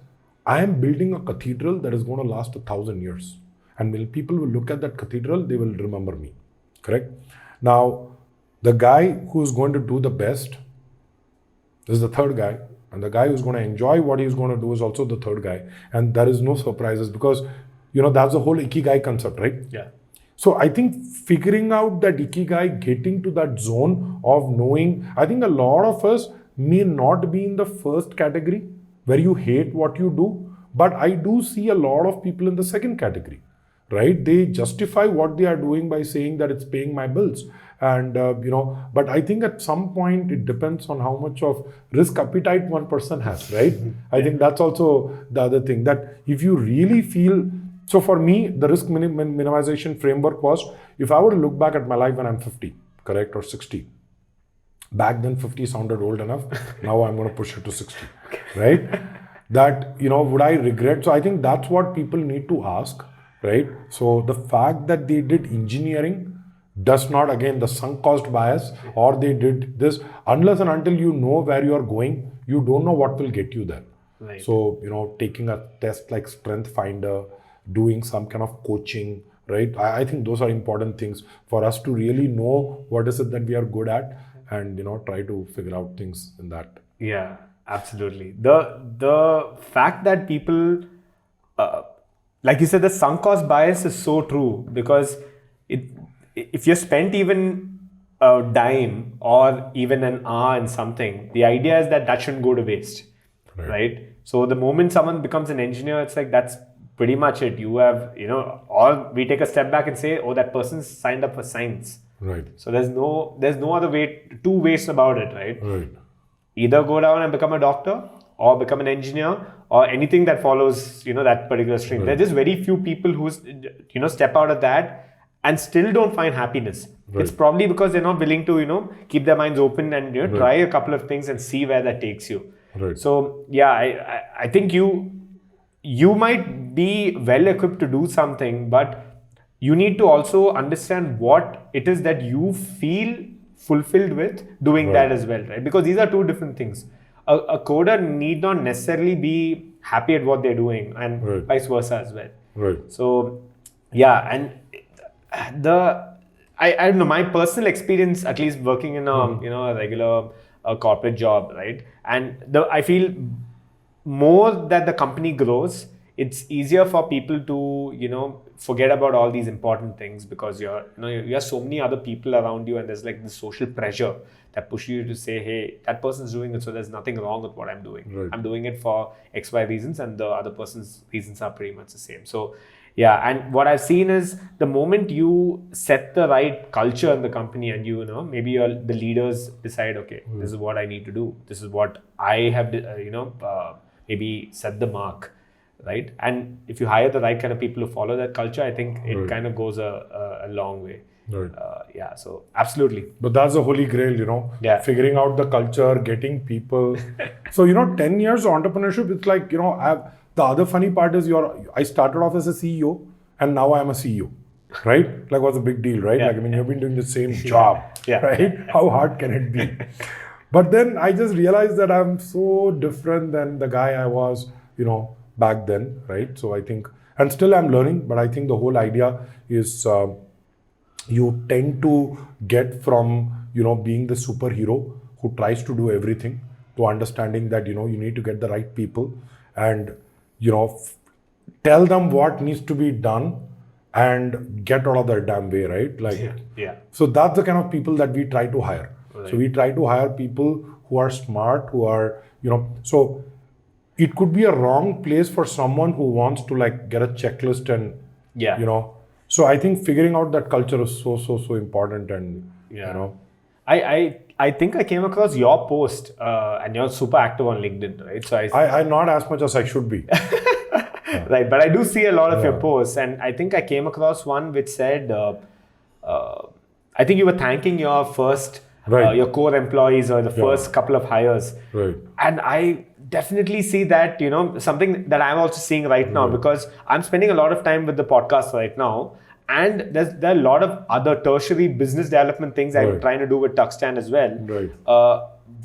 Speaker 1: I am building a cathedral that is going to last 1,000 years. And when people will look at that cathedral, they will remember me. Correct? Now, the guy who's going to do the best is the third guy. And the guy who's going to enjoy what he's going to do is also the third guy. And there is no surprises because, that's the whole Ikigai concept, right?
Speaker 2: Yeah.
Speaker 1: So I think figuring out that Ikigai, getting to that zone of knowing, I think a lot of us may not be in the first category where you hate what you do, but I do see a lot of people in the second category, right? They justify what they are doing by saying that it's paying my bills. And, but I think at some point it depends on how much of risk appetite one person has, right? I think that's also the other thing, that if you really feel. So for me, the risk minimization framework was, if I were to look back at my life when I'm 50, correct, or 60. Back then 50 sounded old enough. Now I'm going to push it to 60, right? That, would I regret? So I think that's what people need to ask, right? So the fact that they did engineering does not, again, the sunk cost bias, or they did this, unless and until you know where you are going, you don't know what will get you there.
Speaker 2: Right.
Speaker 1: So, taking a test like Strength Finder, doing some kind of coaching, right? I think those are important things for us to really know what is it that we are good at and, try to figure out things in that.
Speaker 2: Yeah, absolutely. The fact that people, like you said, the sunk cost bias is so true, because if you spent even a dime or even an hour in something, the idea is that shouldn't go to waste, right? So the moment someone becomes an engineer, it's like that's pretty much it. You have, or we take a step back and say, oh, that person's signed up for science.
Speaker 1: Right.
Speaker 2: So there's no other way, two ways about it, right?
Speaker 1: Right.
Speaker 2: Either go down and become a doctor or become an engineer or anything that follows, that particular stream.
Speaker 1: Right.
Speaker 2: There's just very few people who, step out of that and still don't find happiness.
Speaker 1: Right.
Speaker 2: It's probably because they're not willing to, keep their minds open and,
Speaker 1: Right.
Speaker 2: try a couple of things and see where that takes you.
Speaker 1: Right.
Speaker 2: So, yeah, I think you might be well equipped to do something, but you need to also understand what it is that you feel fulfilled with doing
Speaker 1: Right.
Speaker 2: that as well, right? Because these are two different things. A coder need not necessarily be happy at what they're doing, and
Speaker 1: Right.
Speaker 2: vice versa as well.
Speaker 1: Right.
Speaker 2: So, yeah, and I don't know, my personal experience, at least working in a regular corporate job, right? And I feel more that the company grows, it's easier for people to forget about all these important things, because you have so many other people around you, and there's like this social pressure that pushes you to say, hey, that person's doing it, so there's nothing wrong with what I'm doing.
Speaker 1: Right.
Speaker 2: I'm doing it for XY reasons, and the other person's reasons are pretty much the same. So yeah, and what I've seen is the moment you set the right culture in the company, and maybe the leaders decide, okay, this is what I need to do, this is what I have maybe set the mark, right? And if you hire the right kind of people who follow that culture, I think it
Speaker 1: Right.
Speaker 2: kind of goes a long way.
Speaker 1: Right.
Speaker 2: Yeah, so absolutely.
Speaker 1: But that's the holy grail,
Speaker 2: Yeah.
Speaker 1: figuring out the culture, getting people. So, 10 years of entrepreneurship, it's like, the other funny part is I started off as a CEO and now I'm a CEO, right? Like, what's the big deal, right?
Speaker 2: Yeah.
Speaker 1: Like, you've been doing the same job,
Speaker 2: Yeah.
Speaker 1: right? How hard can it be? But then I just realized that I'm so different than the guy I was, back then, right? So I think, and still I'm learning, but I think the whole idea is you tend to get from, being the superhero who tries to do everything to understanding that, you need to get the right people and, tell them what needs to be done and get out of their damn way, right? Like,
Speaker 2: Yeah.
Speaker 1: so that's the kind of people that we try to hire.
Speaker 2: Right.
Speaker 1: So we try to hire people who are smart, who are, so it could be a wrong place for someone who wants to like get a checklist and,
Speaker 2: Yeah.
Speaker 1: So I think figuring out that culture is so important and,
Speaker 2: Yeah. I think I came across your post, and you're super active on LinkedIn, right? So
Speaker 1: I not as much as I should be.
Speaker 2: right, but I do see a lot of your posts, and I think I came across one which said, I think you were thanking your first,
Speaker 1: Right.
Speaker 2: your core employees or the first couple of hires,
Speaker 1: Right.
Speaker 2: and I definitely see that, something that I'm also seeing right now, because I'm spending a lot of time with the podcast right now, And there are a lot of other tertiary business development things I'm
Speaker 1: Right.
Speaker 2: trying to do with Tuxtan as well.
Speaker 1: Right.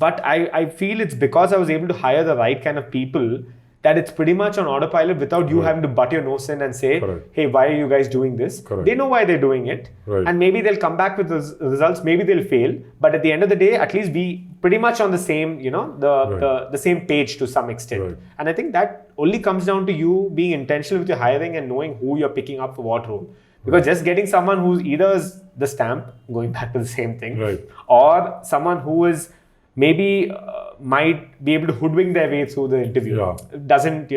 Speaker 2: But I feel it's because I was able to hire the right kind of people that it's pretty much on autopilot without you
Speaker 1: Right.
Speaker 2: having to butt your nose in and say,
Speaker 1: Correct.
Speaker 2: hey, why are you guys doing this?
Speaker 1: Correct.
Speaker 2: They know why they're doing it.
Speaker 1: Right.
Speaker 2: And maybe they'll come back with results. Maybe they'll fail. But at the end of the day, at least we pretty much on the same, the same page to some extent.
Speaker 1: Right.
Speaker 2: And I think that only comes down to you being intentional with your hiring and knowing who you're picking up for what role. Because just getting someone who's either is the stamp, going back to the same thing,
Speaker 1: Right.
Speaker 2: or someone who is maybe might be able to hoodwink their way through the interview
Speaker 1: Yeah.
Speaker 2: doesn't,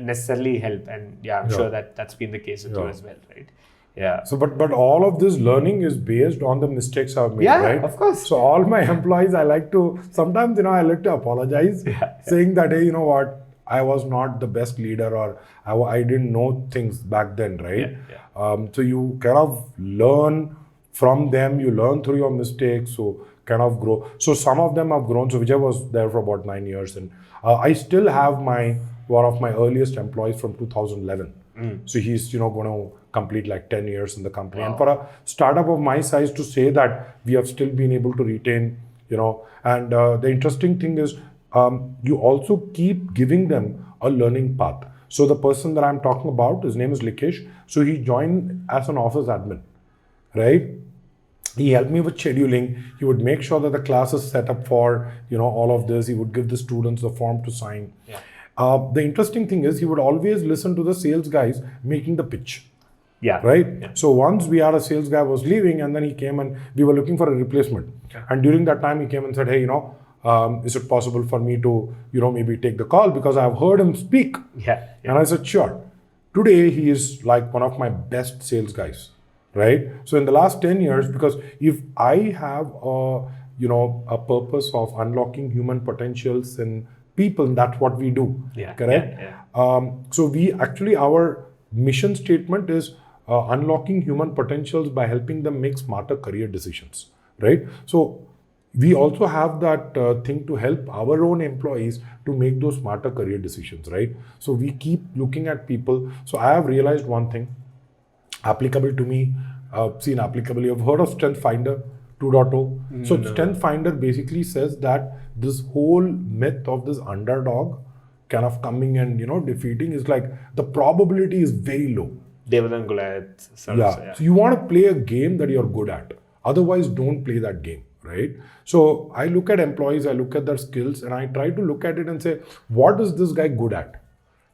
Speaker 2: necessarily help. And I'm
Speaker 1: Yeah.
Speaker 2: sure that's been the case with you
Speaker 1: Yeah.
Speaker 2: as well, right? Yeah.
Speaker 1: So, but all of this learning is based on the mistakes I've made,
Speaker 2: Yeah,
Speaker 1: right?
Speaker 2: of course.
Speaker 1: So all my employees, I like to sometimes, I like to apologize, saying that, hey, you know what, I was not the best leader, or I didn't know things back then, right? So you kind of learn from them, you learn through your mistakes, so kind of grow. So some of them have grown. So Vijay was there for about 9 years, and I still have one of my earliest employees from 2011. So he's going to complete like 10 years in the company. And for a startup of my size to say that we have still been able to retain, and the interesting thing is you also keep giving them a learning path. So the person that I'm talking about, his name is Likesh. So he joined as an office admin, right? He helped me with scheduling. He would make sure that the class is set up for, all of this. He would give the students the form to sign. The interesting thing is he would always listen to the sales guys making the pitch.
Speaker 2: Yeah.
Speaker 1: Right?
Speaker 2: Yeah.
Speaker 1: So once we had a sales guy was leaving, and then he came and we were looking for a replacement. And during that time, he came and said, hey, is it possible for me to, maybe take the call, because I've heard him speak.
Speaker 2: Yeah.
Speaker 1: And I said, sure. Today, he is like one of my best sales guys, right? So in the last 10 years, because if I have a purpose of unlocking human potentials in people, that's what we do, correct? So we actually, our mission statement is unlocking human potentials by helping them make smarter career decisions, right? So we also have that thing to help our own employees to make those smarter career decisions, right? So we keep looking at people. So I have realized one thing applicable to me, applicable. You've heard of Strength Finder 2.0. So Strength Finder basically says that this whole myth of this underdog kind of coming and defeating is like the probability is very low.
Speaker 2: David and Goliath.
Speaker 1: So you want to play a game that you're good at. Otherwise, don't play that game. Right? So I look at employees, I look at their skills, and I try to look at it and say, what is this guy good at?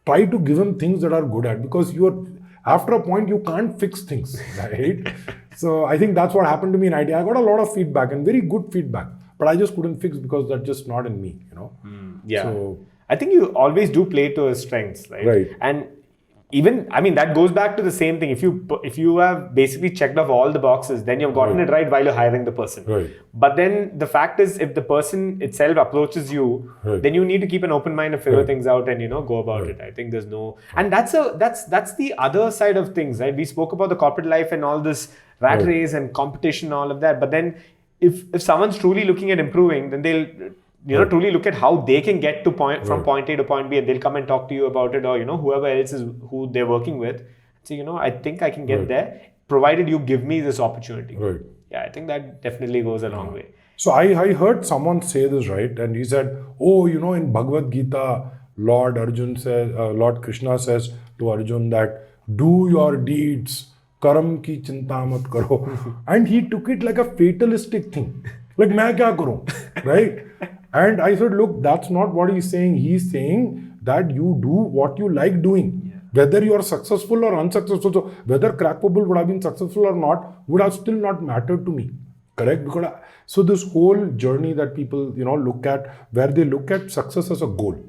Speaker 1: Try to give him things that are good at, because after a point, you can't fix things, right? So I think that's what happened to me in IT. I got a lot of feedback and very good feedback, but I just couldn't fix because that's just not in me,
Speaker 2: Yeah.
Speaker 1: So
Speaker 2: I think you always do play to his strengths, right?
Speaker 1: Right.
Speaker 2: And even, that goes back to the same thing. If you have basically checked off all the boxes, then you've gotten it right while you're hiring the person.
Speaker 1: Right.
Speaker 2: But then the fact is, if the person itself approaches you, then you need to keep an open mind and figure things out and go about it. I think there's no, and that's the other side of things, right? We spoke about the corporate life and all this rat race and competition and all of that. But then if someone's truly looking at improving, then they'll truly look at how they can get to from point A to point B, and they'll come and talk to you about it, or whoever else is who they're working with. So I think I can get there, provided you give me this opportunity.
Speaker 1: Right.
Speaker 2: Yeah, I think that definitely goes a long way.
Speaker 1: So I heard someone say this, right? And he said, in Bhagavad Gita, Lord Krishna says to Arjun that do your deeds, karam ki chinta mat karo. And he took it like a fatalistic thing. Like, main kya karu? Right? And I said, look, that's not what he's saying. He's saying that you do what you like doing. Whether you are successful or unsuccessful. So whether Crackpable would have been successful or not would have still not mattered to me. Correct? Because so this whole journey that people, look at, where they look at success as a goal.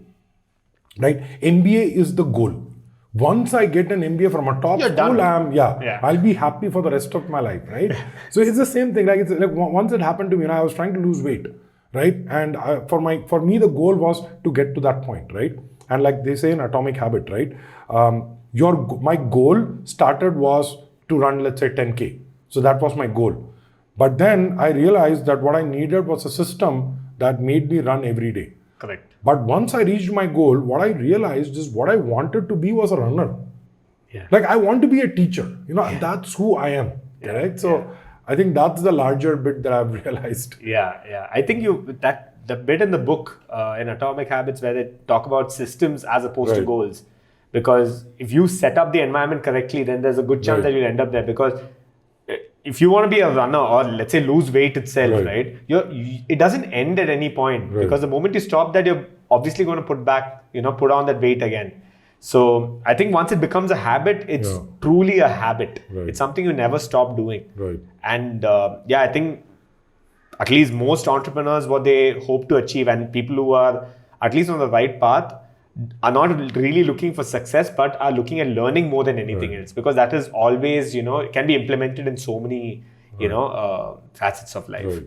Speaker 1: Right? MBA is the goal. Once I get an MBA from a top school, I'll be happy for the rest of my life, right? So it's the same thing. Like, it's like once it happened to me, I was trying to lose weight, right? And for me, the goal was to get to that point, right? And like they say in Atomic Habit, right? My goal was to run, let's say, 10K. So that was my goal. But then I realized that what I needed was a system that made me run every day.
Speaker 2: Correct.
Speaker 1: But once I reached my goal, what I realized is what I wanted to be was a runner.
Speaker 2: Yeah.
Speaker 1: Like I want to be a teacher. That's who I am. Correct. So I think that's the larger bit that I've realized.
Speaker 2: Yeah. I think the bit in the book in Atomic Habits where they talk about systems as opposed to
Speaker 1: Right.
Speaker 2: goals, because if you set up the environment correctly, then there's a good chance
Speaker 1: Right.
Speaker 2: that you'll end up there. Because if you want to be a runner or let's say lose weight itself,
Speaker 1: Right.
Speaker 2: it doesn't end at any point,
Speaker 1: Right.
Speaker 2: because the moment you stop that, you're obviously going to put on that weight again. So I think once it becomes a habit, it's
Speaker 1: Yeah.
Speaker 2: truly a habit.
Speaker 1: Right.
Speaker 2: It's something you never stop doing.
Speaker 1: Right.
Speaker 2: And I think at least most entrepreneurs, what they hope to achieve, and people who are at least on the right path, are not really looking for success, but are looking at learning more than anything else, because that is always, it can be implemented in so many, facets of life.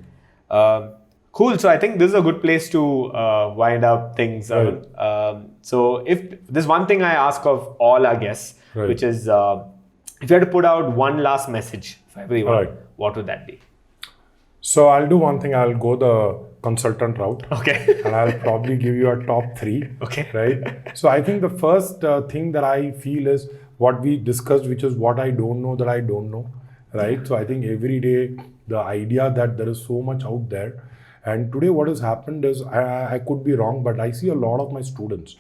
Speaker 1: Right.
Speaker 2: Cool. So I think this is a good place to wind up things.
Speaker 1: Right.
Speaker 2: So if there's one thing I ask of all our guests,
Speaker 1: Right.
Speaker 2: which is if you had to put out one last message for everyone,
Speaker 1: Right.
Speaker 2: what would that be?
Speaker 1: So I'll do one thing. I'll go the consultant route.
Speaker 2: Okay.
Speaker 1: And I'll probably give you a top 3.
Speaker 2: Okay.
Speaker 1: Right. So I think the first thing that I feel is what we discussed, which is what I don't know that I don't know. Right. So I think every day the idea that there is so much out there. And today what has happened is, I could be wrong, but I see a lot of my students,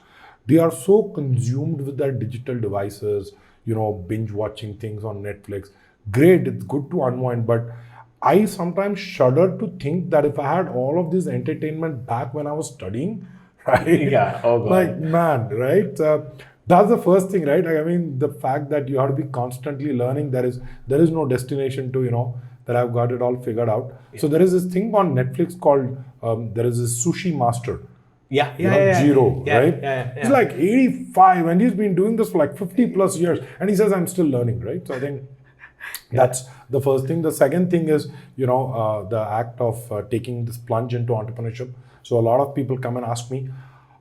Speaker 1: they are so consumed with their digital devices, binge watching things on Netflix. Great, it's good to unwind, but I sometimes shudder to think that if I had all of this entertainment back when I was studying, right?
Speaker 2: Yeah, oh God.
Speaker 1: Like, man, right? That's the first thing, right? I mean, the fact that you have to be constantly learning, there is no destination to, that I've got it all figured out. Yeah. So there is this thing on Netflix called, there is this Sushi Master.
Speaker 2: Yeah.
Speaker 1: Jiro, right?
Speaker 2: Yeah.
Speaker 1: He's like 85 and he's been doing this for like 50 plus years. And he says, I'm still learning, right? So I think that's the first thing. The second thing is, the act of taking this plunge into entrepreneurship. So a lot of people come and ask me,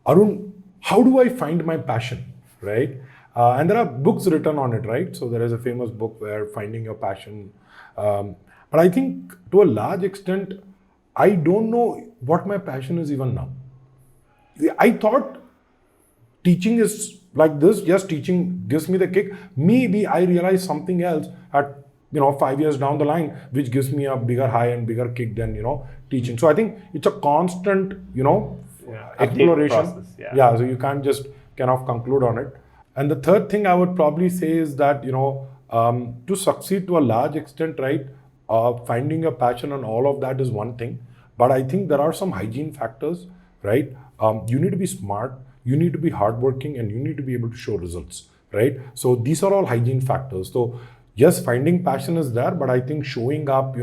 Speaker 1: Arun, how do I find my passion, right? And there are books written on it, right? So there is a famous book where finding your passion. But I think to a large extent, I don't know what my passion is even now. I thought teaching is like this. Yes, teaching gives me the kick. Maybe I realize something else at 5 years down the line, which gives me a bigger high and bigger kick than teaching. So I think it's a constant exploration.
Speaker 2: Process,
Speaker 1: So you can't just kind of conclude on it. And the third thing I would probably say is that to succeed to a large extent, right? Finding your passion and all of that is one thing, but I think there are some hygiene factors, right? You need to be smart, you need to be hardworking, and you need to be able to show results, right? So these are all hygiene factors. So yes, finding passion is there, but I think showing up,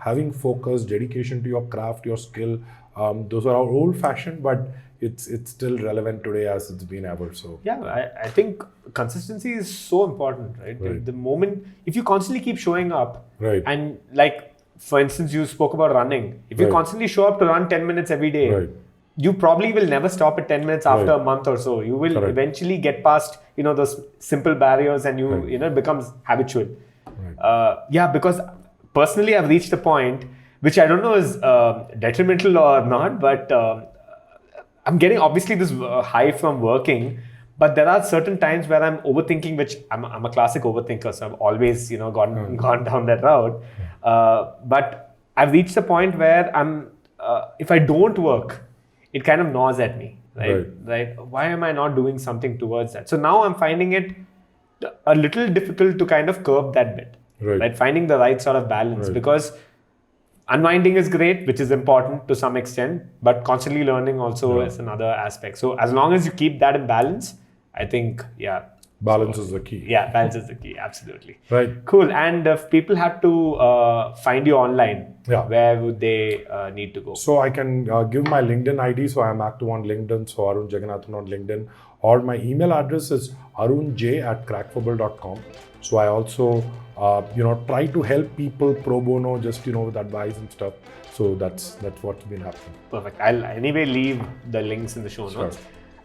Speaker 1: having focus, dedication to your craft, your skill, those are all old-fashioned, but it's still relevant today as it's been ever. So
Speaker 2: I think consistency is so important, right? The moment, if you constantly keep showing up,
Speaker 1: right,
Speaker 2: and like for instance you spoke about running, if you constantly show up to run 10 minutes every day,
Speaker 1: right,
Speaker 2: you probably will never stop at 10 minutes after
Speaker 1: right,
Speaker 2: a month or so. You will
Speaker 1: correct,
Speaker 2: eventually get past those simple barriers, and it becomes habitual.
Speaker 1: right.
Speaker 2: Because personally I've reached a point which I don't know is detrimental or not, but I'm getting obviously this high from working, but there are certain times where I'm overthinking, which I'm a classic overthinker, so I've always gone down that route. But I've reached a point where if I don't work, it kind of gnaws at me, right? Why am I not doing something towards that? So now I'm finding it a little difficult to kind of curb that bit, right? Finding the right sort of balance, because unwinding is great, which is important to some extent, but constantly learning also is another aspect. So as long as you keep that in balance, I think,
Speaker 1: balance is the key.
Speaker 2: Yeah, balance is the key. Absolutely.
Speaker 1: Right.
Speaker 2: Cool. And if people have to find you online, where would they need to go?
Speaker 1: So I can give my LinkedIn ID. So I'm active on LinkedIn. So Arun Jagannathan on LinkedIn. Or my email address is arunj@crackverbal.com. So I also try to help people pro bono, just with advice and stuff. So that's what's been happening.
Speaker 2: Perfect. I'll anyway leave the links in the show notes.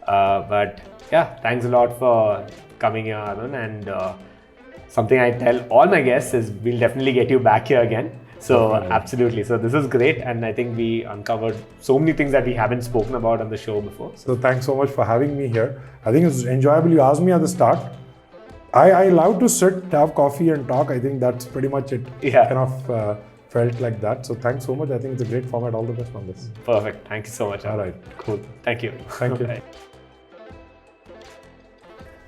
Speaker 2: But thanks a lot for coming here, Arun. And something I tell all my guests is we'll definitely get you back here again. So absolutely. So this is great, and I think we uncovered so many things that we haven't spoken about on the show before.
Speaker 1: So thanks so much for having me here. I think it's enjoyable. You asked me at the start. I love to sit, have coffee, and talk. I think that's pretty much it.
Speaker 2: Yeah.
Speaker 1: Kind of felt like that. So thanks so much. I think it's a great format. All the best on this.
Speaker 2: Perfect. Thank you so much.
Speaker 1: All right.
Speaker 2: Cool. Thank you.
Speaker 1: Thank you.
Speaker 2: Bye.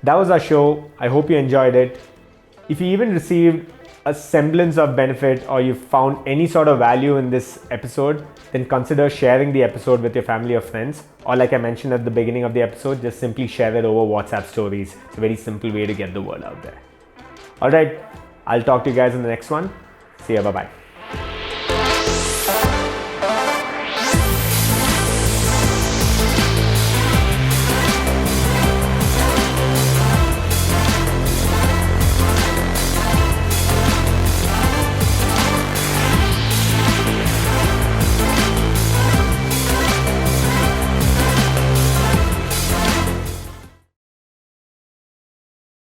Speaker 2: That was our show. I hope you enjoyed it. If you even received a semblance of benefit or you found any sort of value in this episode, then consider sharing the episode with your family or friends. Or like I mentioned at the beginning of the episode, just simply share it over WhatsApp stories. It's a very simple way to get the word out there. All right, I'll talk to you guys in the next one. See ya, bye-bye.